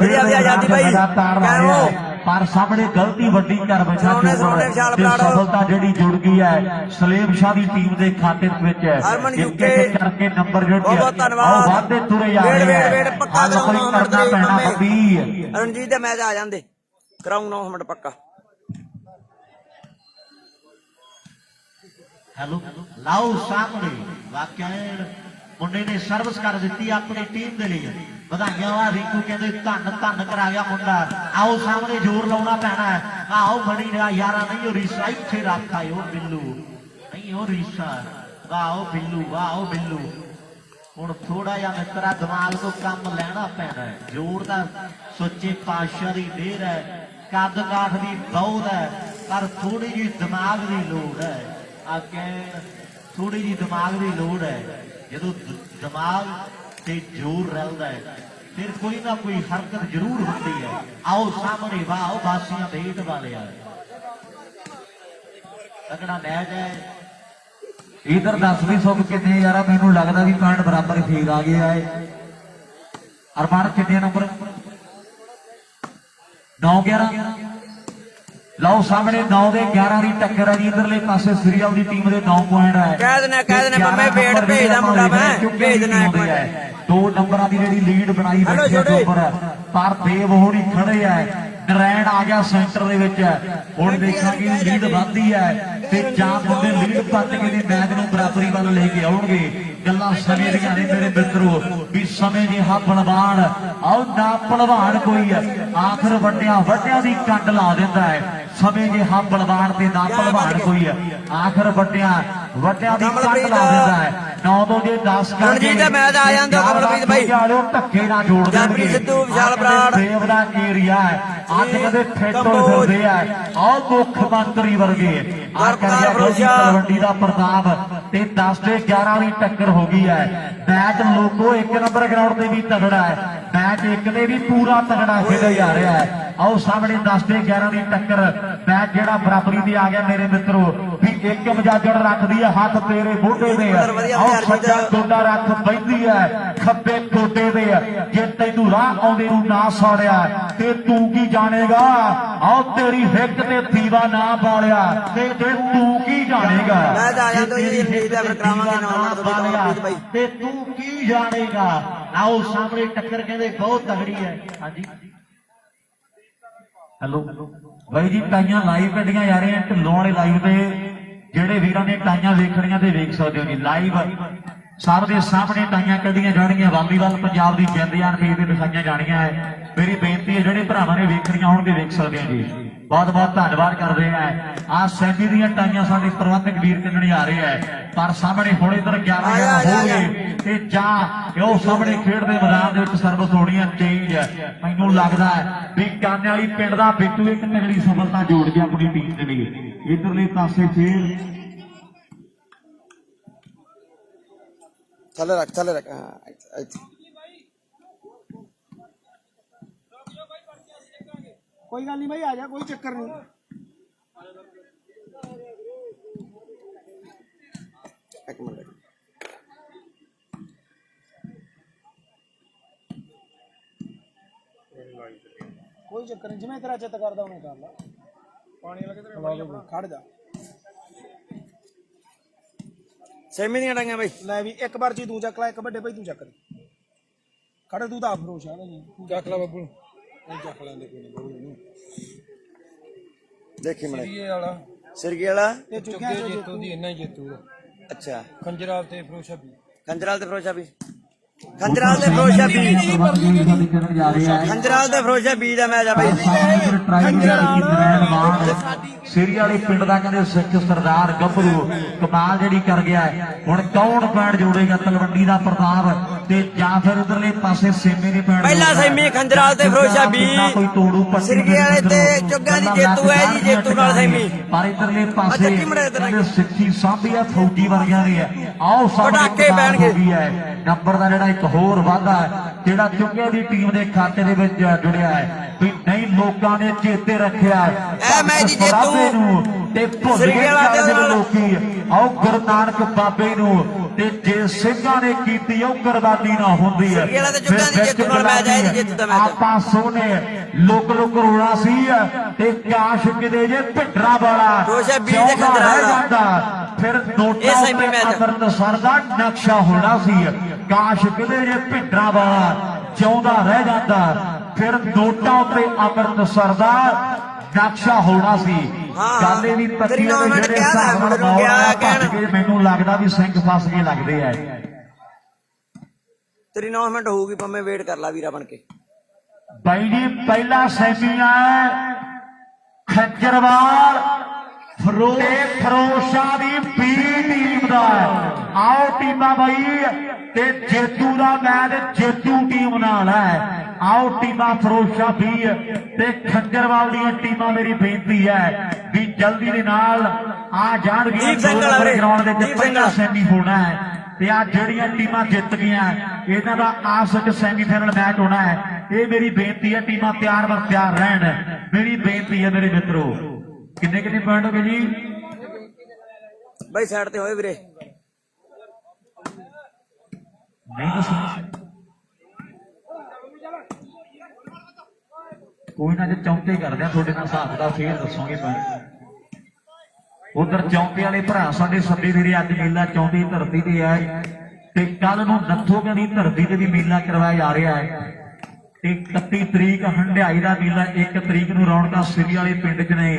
[SPEAKER 2] ਵਧੀਆ ਆਜ਼ਾਦੀ ਬਾਈ ਕਹਿਓ
[SPEAKER 1] ਪਰ ਸਾਹਮਣੇ ਗਲਤੀ ਵੱਡੀ ਕਰ ਬੈਠਾ
[SPEAKER 2] ਵਿਸ਼ਾਲ
[SPEAKER 1] ਤੇ
[SPEAKER 2] ਬਰਾੜ।
[SPEAKER 1] ਸਫਲਤਾ ਜਿਹੜੀ ਜੁੜ ਗਈ ਹੈ ਸਲੇਮ ਸ਼ਾਹ ਦੀ ਟੀਮ ਦੇ ਖਾਤੇ ਵਿੱਚ
[SPEAKER 2] ਹਰਮਨ
[SPEAKER 1] ਇੱਕ
[SPEAKER 2] UK
[SPEAKER 1] ਇੱਕ ਕਰਕੇ ਨੰਬਰ ਜਿਹੜੇ
[SPEAKER 2] ਬਹੁਤ ਧੰਨਵਾਦ।
[SPEAKER 1] ਉਹ ਵਾਧੇ ਤੁਰੇ ਜਾ ਰਹੇ
[SPEAKER 2] ਵੇੜ ਪੱਕਾ
[SPEAKER 1] ਹੱਲ ਕੋਈ ਕਰਨਾ ਪੈਣਾ ਬੱਬੀ।
[SPEAKER 2] ਰਣਜੀਤ ਦੇ ਮੈਚ ਆ ਜਾਂਦੇ ਕਰਾਉਂ 9 ਮਿੰਟ ਪੱਕਾ।
[SPEAKER 1] ਹੈਲੋ ਲਾਓ ਸਾਹਮਣੇ ਵਾਕਿਆ ਮੁੰਡੇ ਨੇ ਸਰਵਿਸ ਕਰ ਦਿੱਤੀ ਆਪਣੀ ਟੀਮ ਦੇ ਲਈ। ਵਧਾਈਆਂ ਵਾ ਰਿੰਕੂ ਕਹਿੰਦੇ ਧੰਨ ਧੰਨ ਕਰਾ ਗਿਆ ਮੁੰਡਾ। ਆਓ ਸਾਹਮਣੇ ਜ਼ੋਰ ਲਾਉਣਾ ਪੈਣਾ ਹੈ। ਆਓ ਬਣੀ ਰਿਹਾ ਯਾਰਾ ਨਹੀਂ ਉਹ ਰੀਸਾ ਇੱਥੇ ਰੱਖਾ ਉਹ ਬਿੱਲੂ ਨਹੀਂ ਉਹ ਰੀਸਾ। Wow Billu wow Billu. ਹੁਣ ਥੋੜਾ ਜਿਹਾ ਮਿੱਤਰਾ ਦਿਮਾਗ ਤੋਂ ਕੰਮ ਲੈਣਾ ਪੈਣਾ ਹੈ। ਜ਼ੋਰ ਦਾ ਸੋਚੇ ਪਾਤਸ਼ਾਹ ਦੀ ਢੇਰ ਹੈ ਕੱਦ ਕਾਠ ਦੀ ਬਹੁਤ ਹੈ ਪਰ ਥੋੜੀ ਜਿਹੀ ਦਿਮਾਗ ਦੀ ਲੋੜ ਹੈ। ਥੋੜੀ ਜਿਹੀ ਦਿਮਾਗ ਦੀ ਲੋੜ ਹੈ। ਜਦੋਂ ਦਿਮਾਗ ਤੇ ਜ਼ੋਰ ਰਹਿੰਦਾ ਹੈ ਫਿਰ ਕੋਈ ਨਾ ਕੋਈ ਹਰਕਤ ਜ਼ਰੂਰ ਹੁੰਦੀ ਹੈ। ਆਓ ਸਾਹਮਣੇ ਵਾਹ ਬਾਸੀਆਂ ਬੇਟ ਵਾਲਿਆ ਤਗੜਾ ਮੈਚ ਹੈ। ਇਧਰ 10 ਵੀ ਸੁੱਕ ਕਿੰਨੇ ਯਾਰਾ ਮੈਨੂੰ ਲੱਗਦਾ ਵੀ ਪੁਆਇੰਟ ਬਰਾਬਰ ਠੀਕ ਆ ਗਿਆ ਹੈ। ਅਰਮਾਨ ਕਿੰਨੇ ਨੰਬਰ 9-11 ਲਓ ਸਾਹਮਣੇ 9 ਦੇ 11 ਦੀ ਟੱਕਰ ਹੈ ਜੀ। ਇਧਰਲੇ ਪਾਸੇ ਸ੍ਰੀਆਮ ਦੀ ਟੀਮ ਦੇ 9 ਪੁਆਇੰਟ ਹੈ।
[SPEAKER 2] ਕਹਿ ਦੇਣਾ ਪੰਮੇ ਵੇਟ ਭੇਜਦਾ ਮੁੰਡਾ ਮੈਂ ਭੇਜ ਦੇਣਾ ਇੱਕ ਮਿੰਟ।
[SPEAKER 1] 2 ਨੰਬਰਾਂ ਦੀ ਜਿਹੜੀ ਲੀਡ ਬਣਾਈ ਬੈਠੀ ਹੈ ਉੱਪਰ ਪਰ ਦੇਵ ਹੋਣੀ ਖੜੇ ਹੈ। ਨਰੈਣ ਆ ਗਿਆ ਸੈਂਟਰ ਦੇ ਵਿੱਚ। ਹੁਣ ਦੇਖਾਂਗੇ ਲੀਡ ਵੱਧਦੀ ਹੈ ਤੇ ਜਾਂ ਮੁੰਡੇ ਲੀਡ ਪੱਟ ਕੇ ਦੇ ਮੈਚ ਨੂੰ ਬਰਾਬਰੀ ਵੱਲ ਲੈ ਕੇ ਆਉਣਗੇ। ਗੱਲਾਂ ਸਮੇਂ ਦੀਆਂ ਨੇ ਮੇਰੇ ਮਿੱਤਰੋ ਵੀ ਸਮੇਂ ਜਿਹਾ ਬਲਵਾਨ ਆਓ ਨਾ ਭਲਵਾਨ ਕੋਈ ਆਖਰ ਵੱਡਿਆਂ ਦੀ ਕੰਡ ਲਾ ਦਿੰਦਾ ਹੈ। ਸਮੇਂ ਜਿਹਾ ਬਲਵਾਨ ਤੇ ਨਾ ਭਲਵਾਨ ਕੋਈ ਆਖਰ ਵੱਡਿਆਂ ਦੀ ਕੰਡ ਲਾ ਦਿੰਦਾ ਹੈ। 9 ਤੋਂ ਜੇ 10
[SPEAKER 2] ਰਣਜੀਤ ਦਾ ਮੈਚ ਆ ਜਾਂਦਾ ਕਮਲਪ੍ਰੀਤ ਬਾਈ
[SPEAKER 1] ਧੱਕੇ ਨਾਲ ਜੋੜ ਦੇਣਗੇ।
[SPEAKER 2] ਸਿੱਧੂ ਵਿਸ਼ਾਲ ਬਰਾੜ
[SPEAKER 1] ਦੇਵ ਦਾ ਏਰੀਆ ਅੱਜ ਕਦੇ ਠੇਟੋ ਫਿਰਦੇ ਆ ਆਹ ਮੁੱਖ ਮੰਤਰੀ ਵਰਗੇ ਆ ਤਲਵੰਡੀ ਦਾ ਪ੍ਰਤਾਪ ਤੇ 10 ਤੇ 11 ਦੀ ਟੱਕਰ ਹੋ ਗਈ ਹੈ। ਮੈਚ ਲੋਕੋ 1 ਨੰਬਰ ਗਰਾਊਂਡ ਤੇ ਵੀ ਤਗੜਾ ਹੈ। ਮੈਚ 1 ਤੇ ਵੀ ਪੂਰਾ ਤਗੜਾ ਖੇਡਿਆ ਜਾ ਰਿਹਾ ਹੈ। ਆਓ ਸਾਹਮਣੇ 10 ਤੇ 11 ਦੀ ਟੱਕਰ ਮੈਚ ਜਿਹੜਾ ਬਰਾਬਰੀ ਤੇ ਆ ਗਿਆ ਮੇਰੇ ਮਿੱਤਰੋ ਵੀ ਇੱਕ ਮਜਾਜੜ ਰੱਖਦੀ ਹੈ ਹੱਥ ਤੇਰੇ ਮੋਢੇ ਦੇ। ਆਓ ਸੱਜਾ ਗੋਡਾ ਰੱਖ ਬੈਂਦੀ ਹੈ ਖੱਬੇ ਗੋਡੇ ਦੇ। ਜੇ ਤੈਨੂੰ ਰਾਹ ਆਉਂਦੇ ਨੂੰ ਨਾ ਸਾੜਿਆ ਤੇ ਤੂੰ ਕੀ ਜਾਣੇਗਾ। ਆਓ ਤੇਰੀ ਹਿੱਕ ਤੇ ਦੀਵਾ ਨਾ ਬਾਲਿਆ ਤੇ ਤੂੰ ਕੀ ਜਾਣੇਗਾ। ਤੇ ਤੂੰ ਕੀ ਜਾਣੇਗਾ। ਆਓ ਸਾਹਮਣੇ ਟੱਕਰ ਕਹਿੰਦੇ ਬਹੁਤ ਤਗੜੀ ਹੈ। ਹਾਂਜੀ ਹੈਲੋ ਬਾਈ ਜੀ ਟਾਈਆਂ ਲਾਈਵ ਕੱਢੀਆਂ ਜਾ ਰਹੀਆਂ ਢਿੱਲੋਂ ਵਾਲੇ ਲਾਈਵ ਤੇ ਜਿਹੜੇ ਵੀਰਾਂ ਨੇ ਟਾਈਆਂ ਵੇਖਣੀਆਂ ਤੇ ਵੇਖ ਸਕਦੇ ਹੋ ਜੀ। ਲਾਈਵ ਸਭ ਦੇ ਸਾਹਮਣੇ ਟਾਈਆਂ ਕੱਢੀਆਂ ਜਾਣਗੀਆਂ। ਵਾਲੀਬਾਲ ਪੰਜਾਬ ਦੀ ਜਿੰਦਿਆਨ ਪੇਜ ਤੇ ਦਿਖਾਈਆਂ ਜਾਣੀਆਂ ਹੈ। ਮੇਰੀ ਬੇਨਤੀ ਹੈ ਜਿਹੜੇ ਭਰਾਵਾਂ ਨੇ ਵੇਖਣੀਆਂ ਹੋਣਗੇ ਵੇਖ ਸਕਦੇ ਹੋ ਜੀ। ਬਹੁਤ ਬਹੁਤ ਧੰਨਵਾਦ ਕਰਦੇ ਆ। ਆਹ ਸੈਂਡੀ ਦੀਆਂ ਟਾਈਆਂ ਸਾਡੇ ਪ੍ਰਬੰਧਕ ਵੀਰ ਕਿੰਨਣੇ ਆ ਰਹੇ ਆ ਪਰ ਸਾਹਮਣੇ ਹੁਣ ਇਧਰ 11 ਹੋਣਗੇ ਤੇ ਜਾਂ ਉਹ ਸਾਹਮਣੇ ਖੇਡ ਦੇ ਮੈਦਾਨ ਦੇ ਵਿੱਚ ਸਰਵਿਸ ਹੋਣੀ ਹੈ ਚੇਂਜ। ਮੈਨੂੰ ਲੱਗਦਾ ਹੈ ਵੀ ਕਾਨੇ ਵਾਲੀ ਪਿੰਡ ਦਾ ਬਿੱਟੂ ਇੱਕ ਤਗੜੀ ਸਫਲਤਾ ਜੋੜ ਗਿਆ ਆਪਣੀ ਟੀਮ ਦੇ ਲਈ। ਇਧਰਲੇ ਪਾਸੇ ਫੇਰ
[SPEAKER 2] ਥੱਲੇ ਰੱਖ
[SPEAKER 3] कोई गल नहीं भाई आ जा कोई चक्कर नहीं।
[SPEAKER 2] एक मिनट
[SPEAKER 3] कोई चक्कर नहीं जिवें तेरा चित करदा उवें कर ला। पानी लगे खड़ जा
[SPEAKER 2] ਸੈਮੀ ਦੀਆਂ ਟਾਈਆਂ ਬਾਈ
[SPEAKER 3] ਲੈ ਵੀ ਇੱਕ ਵਾਰ ਜੀ ਤੂੰ ਚੱਕ ਲੈ ਇੱਕ ਵੱਡੇ ਭਾਈ ਤੂੰ ਚੱਕ ਲੈ ਖੜ ਤੂੰ ਤਾਂ ਫਰੋਸ਼ ਆ ਤੂੰ ਚੱਕ ਲੈ ਬੱਬੂ ਚੱਕ ਲੈਂਦੇ ਕੋਈ ਨਹੀਂ ਬੱਬੂ ਨੂੰ
[SPEAKER 2] ਦੇਖੀ ਮੜੇ
[SPEAKER 4] ਇਹ ਵਾਲਾ
[SPEAKER 2] ਸਿਰਗੀ ਵਾਲਾ
[SPEAKER 3] ਤੇ ਚੁੱਕਿਆ
[SPEAKER 4] ਜੇਤੂ ਦੀ ਇੰਨਾ ਹੀ ਜੇਤੂ
[SPEAKER 2] ਅੱਛਾ
[SPEAKER 4] ਖੰਜਰਾਲ ਤੇ ਫਰੋਸ਼ਾ ਵੀ
[SPEAKER 2] ਖੰਜਰਾਲ ਤੇ ਫਰੋਸ਼ਾ ਵੀ ਖੰਜਰਾਲ ਦੇ ਫਰੋਸ਼ਾ ਬੀ
[SPEAKER 1] ਸਾਡੀ ਕਰਨ ਜਾ ਰਹੇ ਹੈ
[SPEAKER 2] ਖੰਜਰਾਲ ਦੇ ਫਰੋਸ਼ਾ ਬੀ ਦਾ ਮੈਚ ਆ ਬਾਈ
[SPEAKER 1] ਸਿਰੀ ਵਾਲੇ ਪਿੰਡ ਦਾ ਕਹਿੰਦੇ ਸਿੱਖ ਸਰਦਾਰ ਗੱਭਰੂ ਕਮਾਲ ਜਿਹੜੀ ਕਰ ਗਿਆ ਹੁਣ ਕੌਣ ਪੈਣ ਜੋੜੇਗਾ ਤਲਵੰਡੀ ਦਾ ਪ੍ਰਤਾਪ ਤੇ ਜਾਂ ਫਿਰ ਉਧਰਲੇ ਪਾਸੇ ਸੇਮੇ ਨੇ ਪੈਣ
[SPEAKER 2] ਪਹਿਲਾ ਸੈਮੀ ਖੰਜਰਾਲ ਤੇ ਫਰੋਸ਼ਾ ਬੀ
[SPEAKER 1] ਕੋਈ ਤੋੜੂ
[SPEAKER 2] ਸਿਰਗੇ ਵਾਲੇ ਤੇ ਚੁੱਗਾ ਦੀ ਜੇਤੂ ਹੈ ਜੀ ਜੇਤੂ ਨਾਲ ਸੈਮੀ
[SPEAKER 1] ਪਰ ਇਧਰਲੇ ਪਾਸੇ ਕਹਿੰਦੇ ਸਿੱਖੀ ਸਾਂਭੀ ਆ ਫੌਜੀ ਵਰਗਿਆਂ ਦੀ ਹੈ ਆਓ
[SPEAKER 2] ਪਟਾਕੇ ਪੈਣਗੇ
[SPEAKER 1] ਨੰਬਰ ਦਾ ਜਿਹੜਾ ਇੱਕ ਹੋਰ ਵਾਧਾ ਜਿਹੜਾ ਚੁੱਗੇ ਦੀ ਟੀਮ ਦੇ ਖਾਤੇ ਦੇ ਵਿੱਚ ਜੁੜਿਆ ਹੈ ਵੀ ਨਹੀਂ ਲੋਕਾਂ ਨੇ ਚੇਤੇ ਰੱਖਿਆ
[SPEAKER 2] ਇਹ ਮੈਚ ਜੇਤੂ
[SPEAKER 1] ਤੇ ਭੁੱਲ ਗਏ ਲੋਕੀ ਆਓ ਗੁਰੂ ਨਾਨਕ ਬਾਬੇ ਨੂੰ ਤੇ ਜੇ ਸਿੰਘਾਂ ਨੇ ਕੀਤੀ ਉਹ ਕੁਰਬਾਨੀ ਨਾ ਹੁੰਦੀ ਹੈ ਆਪਾਂ ਸੋਨੇ ਲੋਕ ਰੋਣਾ ਸੀ ਤੇ ਕਾਸ਼ ਕਿਤੇ ਜੇ ਭਿੱਟਰਾ ਵਾਲਾ ਰਹਿ ਜਾਂਦਾ ਫਿਰ ਨੋਟਾਂ ਤੇ ਅੰਮ੍ਰਿਤਸਰ ਦਾ ਨਕਸ਼ਾ ਹੋਣਾ ਸੀ ਕਾਸ਼ ਕਿਤੇ ਜੇ ਭਿੱਟਰਾ ਵਾਲਾ ਜਿਉਂਦਾ ਰਹਿ ਜਾਂਦਾ ਫਿਰ ਨੋਟਾਂ ਉੱਤੇ ਅੰਮ੍ਰਿਤਸਰ ਦਾ ਨਕਸ਼ਾ ਹੋਣਾ ਸੀ ਗੱਲ ਇਹ ਵੀ ਪੱਕੀ ਜਿਹੜੇ ਹਿਸਾਬ ਨਾਲ ਮੈਨੂੰ ਲੱਗਦਾ ਵੀ ਸਿੰਘ ਫਸ ਕੇ ਲੱਗਦੇ ਆ
[SPEAKER 2] ਤੇਰੀ ਅਨਾਉਂਸਮੈਂਟ ਹੋਊਗੀ ਭਾਵੇਂ ਵੇਟ ਕਰ ਲਾ ਵੀਰਾ ਬਣ ਕੇ
[SPEAKER 1] ਬਾਈ ਜੀ ਪਹਿਲਾ ਸੈਮੀ ਹੈ ਖੱਜਰਵਾਲ ਫਰੋਸ਼ਾ ਦੀ ਬੀ ਟੀਮ ਦਾ ਆਓ ਟੀਮਾਂ ਬਾਈ ਤੇ ਜੇਤੂ ਦਾ ਮੈਚ ਜੇਤੂ ਟੀਮ ਨਾਲ ਹੈ ਆਓ ਟੀਮਾਂ ਫਰੋਸ਼ਾ ਵੀ ਤੇ ਖੰਜਰਵਾਲ ਦੀਆਂ ਟੀਮਾਂ ਮੇਰੀ ਬੇਨਤੀ ਹੈ ਵੀ ਜਲਦੀ ਦੇ ਨਾਲ ਆ ਜਾਣਗੀਆਂ ਗਰਾਊਂਡ ਦੇ ਵਿੱਚ ਪਹਿਲਾ ਸੈਮੀ ਹੋਣਾ ਹੈ ਤੇ ਆ ਜਿਹੜੀਆਂ ਟੀਮਾਂ ਜਿੱਤ ਗਈਆਂ ਇਹਨਾਂ ਦਾ ਆਸਕ ਸੈਮੀਫਾਈਨਲ ਮੈਚ ਹੋਣਾ ਹੈ ਇਹ ਮੇਰੀ ਬੇਨਤੀ ਹੈ ਟੀਮਾਂ ਤਿਆਰ ਬਰ ਤਿਆਰ ਰਹਿਣ ਮੇਰੀ ਬੇਨਤੀ ਹੈ ਮੇਰੇ ਮਿੱਤਰੋ ਕਿੰਨੇ ਕਿੰਨੇ ਪੁਆਇੰਟ ਹੋ ਗਏ ਜੀ
[SPEAKER 2] ਬਾਈ ਸਾਈਡ ਤੇ ਹੋਏ ਵੀਰੇ
[SPEAKER 1] ਨਹੀਂ ਦੱਸੋ ਕੋਈ ਨਾ ਜੇ ਚੌਂਤੇ ਕਰਦੇ ਆ ਤੁਹਾਡੇ ਨਾਲ ਹਿਸਾਬ ਦਾ ਫੇਰ ਦੱਸੋਗੇ ਉਧਰ ਚੌਂਤੇ ਵਾਲੇ ਭਰਾ ਸਾਡੇ ਸੱਦੇ ਵੀਰੇ ਅੱਜ ਮੇਲਾ ਚੌਂਤੀ ਧਰਤੀ ਤੇ ਹੈ ਤੇ ਕੱਲ ਨੂੰ ਨੱਥੋਗੇ ਦੀ ਧਰਤੀ ਤੇ ਵੀ ਮੇਲਾ ਕਰਵਾਇਆ ਜਾ ਰਿਹਾ ਹੈ ਤੇ 31 ਤਰੀਕ ਹੰਡਿਆਈ ਦਾ ਮੇਲਾ 1 ਤਰੀਕ ਨੂੰ ਰੌਣਕਾਂ ਸਿਰੀ ਵਾਲੇ ਪਿੰਡ 'ਚ ਨੇ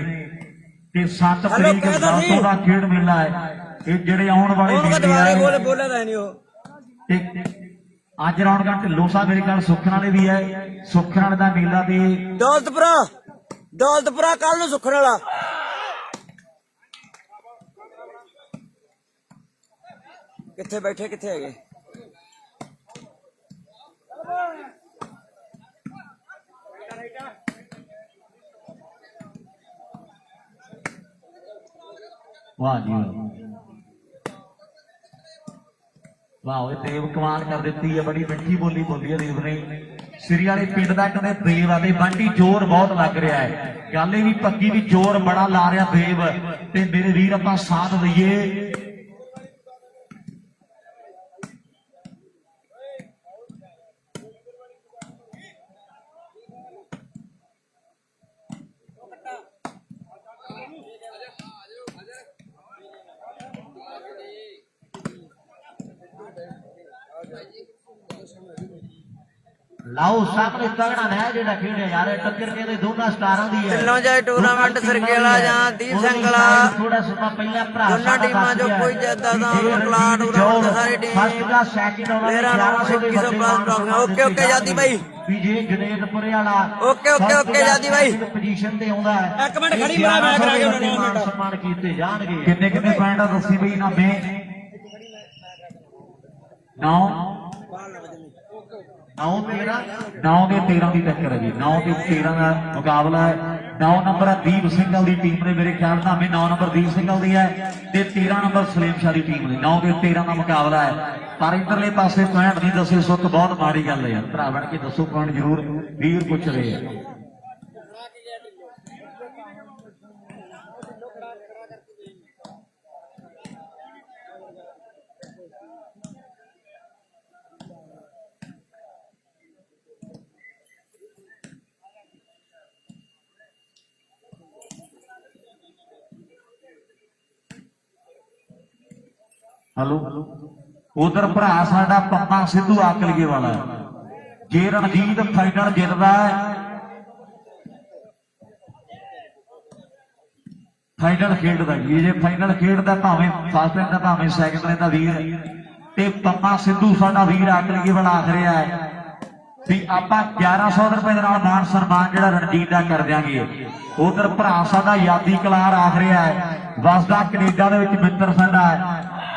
[SPEAKER 1] ਤੇ 7 ਤਰੀਕ ਦਾਤੋਂ ਦਾ ਖੇਡ ਮੇਲਾ ਹੈ ਇਹ ਜਿਹੜੇ ਆਉਣ ਵਾਲੇ ਮੇਲੇ ਆ
[SPEAKER 2] ਬੋਲਿਆ ਤਾਂ ਨਹੀਂ ਉਹ
[SPEAKER 1] ਤੇ ਅੱਜ ਰੌਣਕਾਂ ਢਿੱਲੋਂ ਸਾਹਿਬ ਮੇਰੇ ਨਾਲ ਸੁਖਣ ਵਾਲੇ ਵੀ ਹੈ ਸੁਖਣ ਵਾਲੇ ਦਾ ਮੇਲਾ ਤੇ
[SPEAKER 2] ਦੌਲਤਪੁਰਾ ਕੱਲ ਨੂੰ ਸੁਖਣ ਵਾਲਾ ਕਿੱਥੇ ਬੈਠੇ ਕਿੱਥੇ ਹੈਗੇ
[SPEAKER 1] ਵਾਹ ਜੀ ਵਾਹ ਉਹ ਦੇਵ ਕਮਾਲ ਕਰ ਦਿੱਤੀ ਹੈ ਬੜੀ ਮਿੱਠੀ ਬੋਲੀ ਬੋਲੀ ਹੈ ਦੇਵ ਨੇ ਸਿਰੀ ਵਾਲੇ ਪਿੰਡ ਦਾ ਕਹਿੰਦੇ ਦੇਵ ਆ ਤੇ ਬਾਂਟੀ ਜ਼ੋਰ ਬਹੁਤ ਲੱਗ ਰਿਹਾ ਹੈ ਗੱਲ ਇਹ ਵੀ ਪੱਕੀ ਵੀ ਜ਼ੋਰ ਬੜਾ ਲਾ ਰਿਹਾ ਦੇਵ ਤੇ ਮੇਰੇ ਵੀਰ ਆਪਾਂ ਸਾਥ ਦਈਏ ਲਾਓ ਸਾਹਮਣੇ ਤਗੜਾ ਹੈ ਜਿਹੜਾ ਖੇਡਿਆ ਯਾਰ ਟੱਕਰ ਕੇ ਦੇ ਦੋਨਾਂ ਸਟਾਰਾਂ ਦੀ ਹੈ
[SPEAKER 2] ਢਿੱਲੋਂ ਜਾਏ ਟੂਰਨਾਮੈਂਟ ਸਰਗੇਲਾ ਜਾਂ ਦੀਪ ਸਿੰਘਲਾ
[SPEAKER 1] ਥੋੜਾ ਸਮਾਂ ਪਹਿਲਾਂ ਭਰਾ
[SPEAKER 2] ਦੋਨਾਂ ਟੀਮਾਂ ਜੋ ਕੋਈ ਜਿੱਦਾਂ ਦਾ ਕਲਾਟ ਟੂਰਨਾਮੈਂਟ ਸਾਰੀ ਟੀਮ
[SPEAKER 1] ਫਸਟ ਦਾ ਸੈਕਿੰਡ ਆਉਣਾ
[SPEAKER 2] 1121 ਪਲੱਸ ਟਰਾਫੀਆਂ ਓਕੇ ਓਕੇ ਜਾਦੀ ਬਾਈ
[SPEAKER 1] ਵੀ ਜੇ ਜਨੇਦਪੁਰੇ ਵਾਲਾ
[SPEAKER 2] ਓਕੇ ਜਾਦੀ ਬਾਈ
[SPEAKER 1] ਪੋਜੀਸ਼ਨ ਤੇ ਆਉਂਦਾ ਹੈ
[SPEAKER 2] ਇੱਕ ਮਿੰਟ ਖੜੀ ਮੇਰਾ ਮੈਂ ਕਰਾ ਕੇ ਉਹਨਾਂ ਨੇ
[SPEAKER 1] ਮਾਨ ਸਨਮਾਨ ਕੀਤੇ ਜਾਣਗੇ ਕਿੰਨੇ ਕਿੰਨੇ ਪੁਆਇੰਟ ਆ ਦੱਸੀ ਬਈ ਨਾ ਮੈਂ 9 ਦੇ 13 ਦੀ ਟੱਕਰ ਹੈ ਜੀ 9 ਤੇ 13 ਦਾ ਮੁਕਾਬਲਾ ਹੈ 9 ਨੰਬਰ ਹੈ ਦੀਪ ਸਿੰਘਲ ਦੀ ਟੀਮ ਨੇ ਮੇਰੇ ਖਿਆਲ ਨਾਲ 9 ਨੰਬਰ ਦੀਪ ਸਿੰਘਲ ਦੀ ਹੈ ਤੇ 13 ਨੰਬਰ ਸਲੀਮ ਸ਼ਾਹ ਦੀ ਟੀਮ ਨੇ 9 ਤੇ 13 ਦਾ ਮੁਕਾਬਲਾ ਹੈ ਪਰ ਇਧਰਲੇ ਪਾਸੇ ਪੁਆਇੰਟ ਨਹੀਂ ਦੱਸੇ ਸੁੱਖ ਬਹੁਤ ਮਾੜੀ ਗੱਲ ਹੈ ਯਾਰ ਭਰਾ ਬਣ ਕੇ ਦੱਸੋ ਪੁਆਇੰਟ ਜ਼ਰੂਰ ਵੀਰ ਪੁੱਛ ਰਹੇ ਆ हेलो उधर भरा साडा पप्पा सिद्धू आकलगे वाला जे रणजीत फाइनल जितदा है फाइनल खेडदा जी जे फाइनल खेडदा भावें फस्ट रैंक दा भावें सैकंड रैंक दा वीर ਤੇ ਪੰਮਾ ਸਿੱਧੂ ਸਾਡਾ ਵੀਰ ਆਖਰੀ ਵਾਲਾ ਆਖ ਰਿਹਾ ਹੈ ਵੀ ਆਪਾਂ 1100 ਰੁਪਏ ਦੇ ਨਾਲ ਮਾਨ ਸਨਮਾਨ ਜਿਹੜਾ ਰਣਜੀਤ ਦਾ ਕਰ ਦਿਆਂਗੇ। ਉਧਰ ਭਰਾ ਸਾਡਾ ਯਾਦੀ ਕਲਾਰ ਆਖ ਰਿਹਾ ਹੈ ਵਸਦਾ ਕੈਨੇਡਾ ਦੇ ਵਿੱਚ ਮਿੱਤਰ ਸਾਡਾ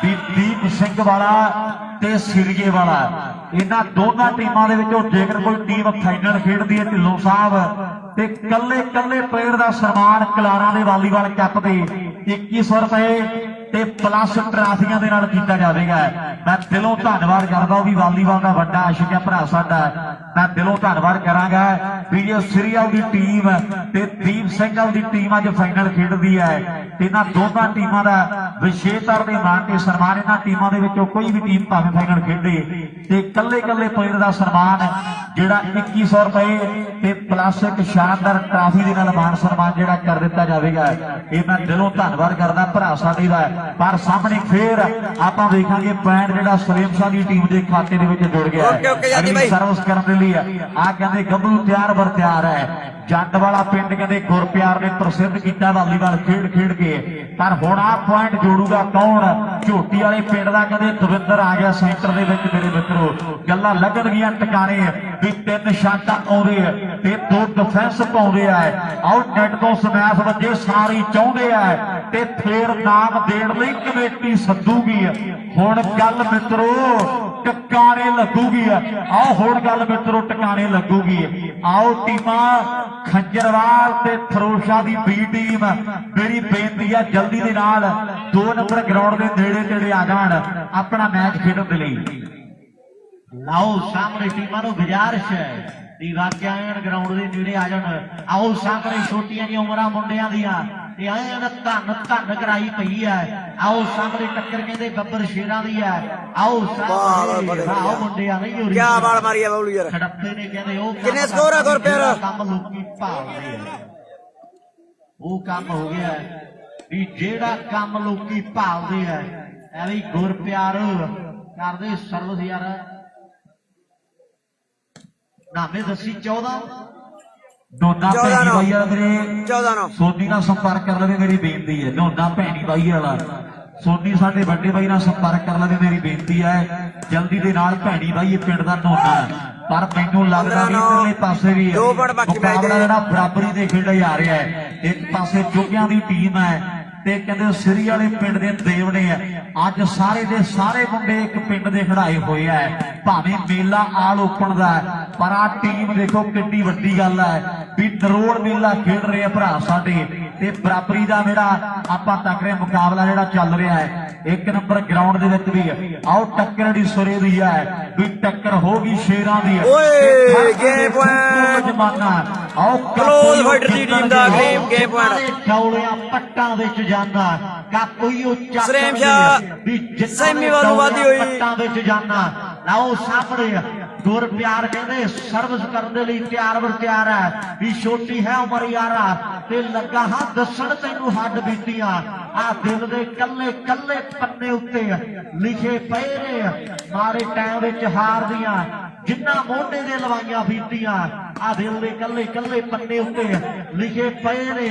[SPEAKER 1] ਵੀ ਦੀਪ ਸਿੰਘ ਵਾਲਾ ਤੇ ਸਿਰਗੇ ਵਾਲਾ, ਇਹਨਾਂ ਦੋਨਾਂ ਟੀਮਾਂ ਦੇ ਵਿੱਚੋਂ ਜੇਕਰ ਕੋਈ ਟੀਮ ਫਾਈਨਲ ਖੇਡਦੀ ਹੈ ਢਿੱਲੋਂ ਸਾਹਿਬ ਤੇ ਕੱਲੇ ਪਲੇਅਰ ਦਾ ਸਨਮਾਨ ਕਲਾਰਾਂ ਦੇ ਵਾਲੀਬਾਲ ਕੱਪ ਦੇ 2100 ਰੁਪਏ ਤੇ ਪਲੱਸ ਟਰਾਫੀਆਂ ਦੇ ਨਾਲ ਕੀਤਾ ਜਾਵੇਗਾ। ਮੈਂ ਦਿਲੋਂ ਧੰਨਵਾਦ ਕਰਦਾ, ਉਹ ਵੀ ਵਾਲੀਬਾਲ ਦਾ ਵੱਡਾ ਆਸ਼ਿਕ ਹੈ ਭਰਾ ਸਾਡਾ, ਮੈਂ ਦਿਲੋਂ ਧੰਨਵਾਦ ਕਰਾਂਗਾ ਵੀ ਜੇ ਸੀਰੀਅਲ ਦੀ ਟੀਮ ਤੇ ਦੀਪ ਸਿੰਘ ਦੀ ਟੀਮ ਅੱਜ ਫਾਈਨਲ ਖੇਡਦੀ ਹੈ, ਇਹਨਾਂ ਦੋਨਾਂ ਟੀਮਾਂ ਦਾ ਵਿਸ਼ੇਸ਼ ਤੌਰ ਤੇ ਮਾਣ ਤੇ ਸਨਮਾਨ। ਇਹਨਾਂ ਟੀਮਾਂ ਦੇ ਵਿੱਚੋਂ ਕੋਈ ਵੀ ਟੀਮ ਭਾਵੇਂ ਫਾਈਨਲ ਖੇਡੇ ਤੇ ਕੱਲੇ ਪਲੇਅਰ ਦਾ ਸਨਮਾਨ ਜਿਹੜਾ 2100 ਰੁਪਏ ਤੇ ਪਲੱਸ ਇੱਕ ਸ਼ਾਨਦਾਰ ਟਰਾਫੀ ਦੇ ਨਾਲ ਮਾਣ ਸਨਮਾਨ ਜਿਹੜਾ ਕਰ ਦਿੱਤਾ ਜਾਵੇਗਾ। ਇਹ ਮੈਂ ਦਿਲੋਂ ਧੰਨਵਾਦ ਕਰਦਾ ਭਰਾ ਸਾਡੇ ਦਾ। ਪਰ ਸਾਹਮਣੇ ਫੇਰ ਆਪਾਂ ਵੇਖਾਂਗੇ ਪੁਆਇੰਟ ਜਿਹੜਾ ਸਲੀਮ ਸ਼ਾਹ ਦੀ ਟੀਮ ਦੇ ਖਾਤੇ ਦੇ ਵਿੱਚ ਜੁੜ ਗਿਆ ਹੈ ਸਰਵਿਸ ਕਰਨ ਦੇ ਲਈ। ਆ ਕਹਿੰਦੇ ਗੱਭਰੂ ਤਿਆਰ ਬਰ ਤਿਆਰ ਹੈ। ਜੱਟ ਵਾਲਾ ਪਿੰਡ ਕਹਿੰਦੇ ਗੁਰਪਿਆਰ ਨੇ ਪ੍ਰਸਿੱਧ ਕੀਤਾ ਵਾਲੀਬਾਲ ਖੇਡ ਕੇ, ਪਰ ਹੁਣ ਆ ਪੁਆਇੰਟ ਜੋੜੂਗਾ ਕੌਣ? ਝੋਟੀ ਵਾਲੇ ਪਿੰਡ ਦਾ ਕਹਿੰਦੇ ਦਵਿੰਦਰ ਆ ਗਿਆ ਸੈਂਟਰ ਦੇ ਵਿੱਚ। ਮੇਰੇ ਮਿੱਤਰੋ ਗੱਲਾਂ ਲੱਗਣਗੀਆਂ ਟਿਕਾਣੇ ਵੀ 3 ਸ਼ਾਟਾਂ ਆਉਂਦੇ ਤੇ 2 ਡਿਫੈਂਸ ਪਾਉਂਦੇ ਆ। ਆਊਟ ਨੈਟ ਤੋਂ ਸਮੈਸ਼ ਵੱਜੇ ਸਾਰੀ ਚਾਹੁੰਦੇ ਆ ਤੇ ਫੇਰ ਨਾਮ ਦੇਣ ਲਈ ਕਮੇਟੀ ਸੱਦੂਗੀ। ਹੁਣ ਗੱਲ ਮਿੱਤਰੋ ਟਿਕਾਣੇ ਲੱਗੂਗੀ। ਆਓ ਹੁਣ ਗੱਲ ਮਿੱਤਰੋ ਟਿਕਾਣੇ ਲੱਗੂਗੀ। ਆਓ ਟੀਮਾਂ ਖੰਜਰਵਾਲ ਤੇ ਫਰੋਸ਼ਾ ਦੀ ਬੀ ਟੀਮ, ਮੇਰੀ ਬੇਨਤੀ ਹੈ ਜਲਦੀ ਦੇ ਨਾਲ 2 ਨੰਬਰ ਗਰਾਊਂਡ ਦੇ ਨੇੜੇ ਆ ਜਾਣ ਆਪਣਾ ਮੈਚ ਖੇਡਣ ਦੇ ਲਈ। ਲਾਓ ਸਾਹਮਣੇ ਟੀਮਾਂ ਨੂੰ ਗੁਜ਼ਾਰਿਸ਼ ਹੈ ਵੀ ਵਾਕਿਆ ਗਰਾਊਂਡ ਦੇ ਨੇੜੇ ਆ ਜਾਣ। ਆਓ ਸਾਹਮਣੇ ਛੋਟੀਆਂ ਜਿਹੀਆਂ ਉਮਰਾਂ ਮੁੰਡਿਆਂ ਦੀਆਂ ਤੇ ਐਨ ਧੰਨ ਕਰਾਈ ਪਈ ਹੈ। ਆਓ ਸਾਹਮਣੇ ਟੱਕਰ ਕਹਿੰਦੇ ਗੱਬਰ ਸ਼ੇਰਾਂ ਦੀ ਹੈ। ਆਓ ਸਾਹਮਣੇ ਆਓ ਮੁੰਡਿਆਂ ਨਹੀਂ ਹੋ ਰਹੀ
[SPEAKER 2] ਕਿਆ ਬਾਲ ਮਾਰੀ ਆ ਬਬਲੂ ਯਾਰ।
[SPEAKER 1] ਖੜੱਪੇ ਨੇ ਕਹਿੰਦੇ ਉਹ
[SPEAKER 2] ਕਿੰਨੇ ਸਕੋਰ ਆ ਗੁਰਪਿਆਰ?
[SPEAKER 1] ਕੰਮ ਲੋਕੀ ਭਾਲਦੇ ਆ, ਉਹ ਕੰਮ ਹੋ ਗਿਆ ਵੀ ਜਿਹੜਾ ਕੰਮ ਲੋਕੀ ਭਾਲਦੇ ਆ। ਐਵੇਂ ਗੁਰਪਿਆਰ ਕਰਦੇ ਸਰਵਿਸ ਯਾਰ। ਨਾਮੇ ਦੱਸੀ 14 ਨੋਨਾ ਭੈਣੀ ਬਾਈ ਵਾਲਾ ਮੇਰੇ
[SPEAKER 2] 14
[SPEAKER 1] ਸੋਨੀ ਨਾਲ ਸੰਪਰਕ ਕਰ ਲਵੇ, ਮੇਰੀ ਬੇਨਤੀ ਹੈ। ਨੋਨਾ ਭੈਣੀ ਬਾਈ ਵਾਲਾ ਸੋਨੀ ਸਾਡੇ ਵੱਡੇ ਬਾਈ ਨਾਲ ਸੰਪਰਕ ਕਰ ਲਵੇ, ਮੇਰੀ ਬੇਨਤੀ ਹੈ ਜਲਦੀ ਦੇ ਨਾਲ। ਭੈਣੀ ਬਾਈ ਇਹ ਪਿੰਡ ਦਾ ਨੋਨਾ, ਪਰ ਮੈਨੂੰ ਲੱਗਦਾ ਵੀ ਇਧਰਲੇ ਪਾਸੇ ਵੀ ਮੁਕਾਬਲਾ ਜਿਹੜਾ ਬਰਾਬਰੀ ਦੇ ਖੇਡਿਆ ਜਾ ਰਿਹਾ ਹੈ। ਇੱਕ ਪਾਸੇ ਜੋਗਿਆਂ ਦੀ ਟੀਮ ਹੈ ਤੇ ਕਹਿੰਦੇ ਸਿਰੀ ਵਾਲੇ ਪਿੰਡ ਦੇ ਦੇਵੜੇ ਆ। ਅੱਜ ਸਾਰੇ ਦੇ ਸਾਰੇ ਮੁੰਡੇ ਇੱਕ ਪਿੰਡ ਦੇ ਖਿਡਾਏ ਹੋਏ ਆ, ਭਾਵੇਂ ਮੇਲਾ ਆਲ ਓਪਨ ਦਾ, ਪਰ ਆ ਟੀਮ ਦੇਖੋ ਕਿੰਨੀ ਵੱਡੀ ਗੱਲ ਹੈ ਵੀ ਨਰੋੜ ਮੇਲਾ ਖੇਡ ਰਹੇ ਆ ਭਰਾ ਸਾਡੇ ਤੇ ਬਰਾਬਰੀ ਦਾ ਜਿਹੜਾ ਆਪਾਂ ਤੱਕ ਰਿਹਾ ਮੁਕਾਬਲਾ ਜਿਹੜਾ ਚੱਲ ਰਿਹਾ ਹੈ। 1 ਨੰਬਰ ਗਰਾਊਂਡ ਦੇ ਵਿੱਚ ਵੀ ਆਓ ਟੱਕਰ ਦੀ ਸੁਰੇ ਦੀ ਹੈ ਵੀ ਟੱਕਰ ਹੋ ਗਈ ਸ਼ੇਰਾਂ ਦੀ।
[SPEAKER 2] ਓਏ ਗੇਮ ਪੁਆਇੰਟ
[SPEAKER 1] ਜਮਾਨਾ ਆਓ
[SPEAKER 2] ਕਲੋਜ਼ ਫਾਈਟਰ ਦੀ ਟੀਮ ਦਾ ਗੇਮ ਪੁਆਇੰਟ
[SPEAKER 1] ਡੌਲਿਆਂ ਪੱਟਾਂ ਵਿੱਚ ਜਾਂਦਾ ਕਾਪੂਈ ਉੱਚਾ
[SPEAKER 2] ਸਲੀਮ ਸ਼ਾਹ ਸੈਮੀ ਵੱਲੋਂ ਵਾਦੀ ਹੋਈ
[SPEAKER 1] ਪੱਟਾਂ ਵਿੱਚ ਜਾਂਦਾ। ਲਾਓ ਸਾਹਮਣੇ ਗੁਰਪਿਆਰ ਕਹਿੰਦੇ ਸਰਵਿਸ ਕਰਨ ਦੇ ਲਈ ਤਿਆਰ ਬਰ ਤਿਆਰ ਹੈ ਵੀ ਛੋਟੀ ਹੈ ਉਮਰ ਯਾਰਾ ਤੇ ਲੱਗਾ ਹਾਂ ਦੱਸਣ ਤੈਨੂੰ ਹੱਡ ਬੀਤੀਆਂ। ਆ ਦਿਲ ਦੇ ਕੱਲੇ ਪੰਨੇ ਉੱਤੇ ਲਿਖੇ ਪਏ ਨੇ ਮਾਰੇ ਟਾਈਮ ਵਿੱਚ ਹਾਰ ਦੀਆਂ ਜਿੰਨਾ ਮੋਢੇ ਦੇ ਲਵਾਈਆਂ ਬੀਤੀਆਂ। ਆ ਦਿਲ ਦੇ ਕੱਲੇ ਪੰਨੇ ਉੱਤੇ ਲਿਖੇ ਪਏ ਨੇ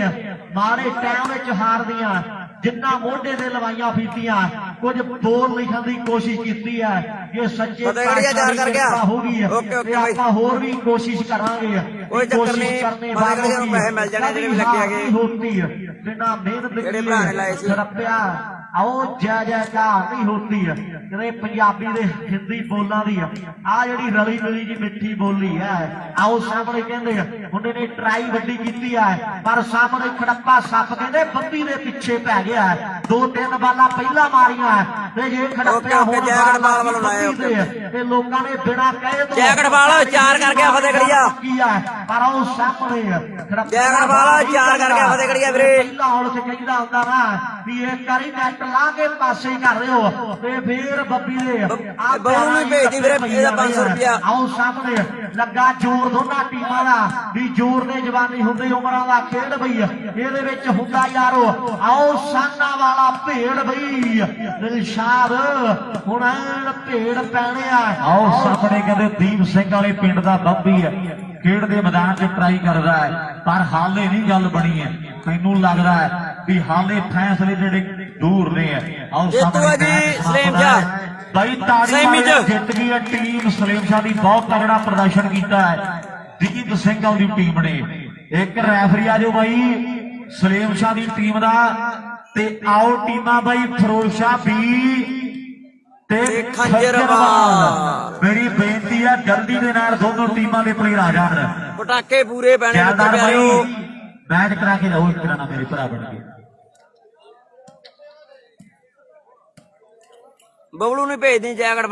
[SPEAKER 1] ਮਾਰੇ ਟਾਈਮ ਵਿੱਚ ਹਾਰ ਦੀਆਂ ਜਿੰਨਾ ਮੋਢੇ ਦੇ ਲਵਾਈਆਂ ਬੀਤੀਆਂ। ਕੁਝ ਬੋਲ ਲਿਖਣ ਦੀ ਕੋਸ਼ਿਸ਼ ਕੀਤੀ ਹੈ ਇਹ ਸੱਚੇ ਹੋਊਗੀ ਤੇ ਆਪਾਂ ਹੋਰ ਵੀ ਕੋਸ਼ਿਸ਼ ਕਰਾਂਗੇ।
[SPEAKER 2] ਕੋਈ ਚੱਕਰ ਨਹੀਂ, ਪੈਸੇ ਮਿਲ ਜਾਣੇ ਜਿਹੜੇ ਵੀ ਲੱਗੇ ਹੈਗੇ
[SPEAKER 1] ਹੋਤੀ ਹੈ ਬਿਨਾਂ ਮਿਹਨਤ
[SPEAKER 2] ਜਿਹੜੇ ਭਰਾ ਨੇ ਲਾਏ ਸੀ
[SPEAKER 1] ਰੁਪਿਆ। ਆਓ ਜੈ ਜੈਕਾਰ ਨਹੀਂ ਹੋਤੀ ਹੈ ਜਿਹੜੇ ਪੰਜਾਬੀ ਦੇ ਹਿੰਦੀ ਬੋਲਾਂ ਦੀ ਆ ਜਿਹੜੀ ਰਲੀ ਮਿਲੀ ਜੀ ਮਿੱਠੀ ਬੋਲੀ ਹੈ। ਆਓ ਸਾਹਮਣੇ ਕਹਿੰਦੇ ਮੁੰਡੇ ਨੇ ਟਰਾਈ ਵੱਡੀ ਕੀਤੀ ਹੈ ਪਰ ਸਾਹਮਣੇ ਖੜੱਪਾ ਸੱਪ ਕਹਿੰਦੇ ਬੰਦੀ ਦੇ ਪਿੱਛੇ ਪੈ ਗਿਆ। 2-3 ਬਾਲਾਂ ਪਹਿਲਾਂ ਮਾਰੀਆਂ ਤੇ ਜੇ ਖੜੱਪਿਆ ਹੁਣ
[SPEAKER 2] ਜੈਕਟ ਬਾਲ ਵੱਲੋਂ ਲਾਏ
[SPEAKER 1] ਤੇ ਲੋਕਾਂ ਨੇ ਬਿਨਾਂ ਕਹੇ ਤੋਂ
[SPEAKER 2] ਜੈਕਟ ਬਾਲ 4 ਕਰ ਗਿਆ ਫਤਿਹਗੜੀਆ
[SPEAKER 1] ਪਰ ਆਓ ਸਾਹਮਣੇ
[SPEAKER 2] ਜੈਕਟ ਬਾਲ 4 ਕਰ ਗਿਆ ਫਤਿਹਗੜੀਆ ਵੀਰੇ।
[SPEAKER 1] ਪਹਿਲਾਂ ਹੁਣ ਤੇ ਕਹਿੰਦਾ ਹੁੰਦਾ ਨਾ ਵੀ ਇਹ ਕਰੀ ਨੈਟ ਲਾ ਕੇ ਪਾਸੇ ਹੀ ਕਰ ਰਹੇ ਹੋ ਤੇ ਫੇਰ ਬੱਬੀ ਦੇ ਆ
[SPEAKER 2] ਬਾਹੂ ਨੂੰ ਭੇਜਦੀ ਵੀਰੇ ਇਹਦਾ 500 ਰੁਪਿਆ।
[SPEAKER 1] ਆਓ ਸਾਹਮਣੇ ਲੱਗਾ ਜ਼ੋਰ ਦੋਨਾਂ ਟੀਮਾਂ ਦਾ ਵੀ ਜ਼ੋਰ ਦੇ ਜਵਾਨੀ ਹੁੰਦੇ ਉਮਰਾਂ ਦਾ ਖੇਡ ਬਈ ਇਹਦੇ ਵਿੱਚ ਹੁੰਦਾ ਯਾਰੋ। ਆਓ ਸਾਨਾ ਵਾਲਾ ਭੇੜ ਬਈ ਦਿਲਸ਼ਾਦ ਹੁਣ ਐਨ ਭੇੜ ਪੈਣੇ ਆ। ਆਓ ਸਾਹਮਣੇ ਕਹਿੰਦੇ ਦੀਪ ਸਿੰਘ ਵਾਲੇ ਪਿੰਡ ਦਾ ਬੱਬੀ ਹੈ ਖੇਡ ਦੇ ਮੈਦਾਨ 'ਚ ਟਰਾਈ ਕਰਦਾ ਹੈ ਪਰ ਹਾਲੇ ਨਹੀਂ ਗੱਲ ਬਣੀ ਹੈ। ਮੈਨੂੰ ਲੱਗਦਾ ਹੈ ਵੀ ਹਾਲੇ ਫੈਸਲੇ ਜਿਹੜੇ ਦੂਰ ਨੇ। ਆਓ ਸਾਹਮਣੇ
[SPEAKER 2] ਸਲੀਮ ਸ਼ਾਹ
[SPEAKER 1] ਬਾਈ ਤਾੜੀ
[SPEAKER 2] ਸੈਮੀ ਚ।
[SPEAKER 1] ਮਾਰੇ ਜਿੱਤ ਗਈ ਹੈ ਟੀਮ ਸਲੀਮ ਸ਼ਾਹ ਦੀ। ਬਹੁਤ ਤਗੜਾ ਪ੍ਰਦਰਸ਼ਨ ਕੀਤਾ ਹੈ ਦੀਪ ਸਿੰਘ ਦੀ ਟੀਮ ਨੇ। ਇੱਕ ਰੈਫਰੀ ਆ ਜੋ ਬਾਈ ਸਲੀਮ ਸ਼ਾਹ ਦੀ ਟੀਮ ਦਾ, ਤੇ ਆਓ ਟੀਮਾਂ ਬਾਈ ਫਿਰੋਜ਼ ਸ਼ਾਹ ਵੀ ਤੇ
[SPEAKER 2] ਖੰਜਰਵਾਲ।
[SPEAKER 1] ਮੇਰੀ ਬੇਨਤੀ ਹੈ ਜਲਦੀ ਦੇ ਨਾਲ ਦੋਨੋਂ ਟੀਮਾਂ ਦੇ ਪਲੇਅਰ ਆ ਜਾਣ।
[SPEAKER 2] ਪਟਾਕੇ ਪੂਰੇ ਪੈਣੇ ਨੇ
[SPEAKER 1] ਗਿਆਨਦਾਰ ਬਾਈ
[SPEAKER 2] ਪਿਆਰਿਓ।
[SPEAKER 1] ਮੈਚ ਕਰਾ ਕੇ ਜਾਓ ਇੱਕ ਤਰ੍ਹਾਂ ਨਾਲ ਮੇਰੇ ਭਰਾ ਬਣ ਕੇ।
[SPEAKER 2] ਬਬਲੂ ਨੂੰ ਭੇਜ ਦੇ ਜੈਕਟ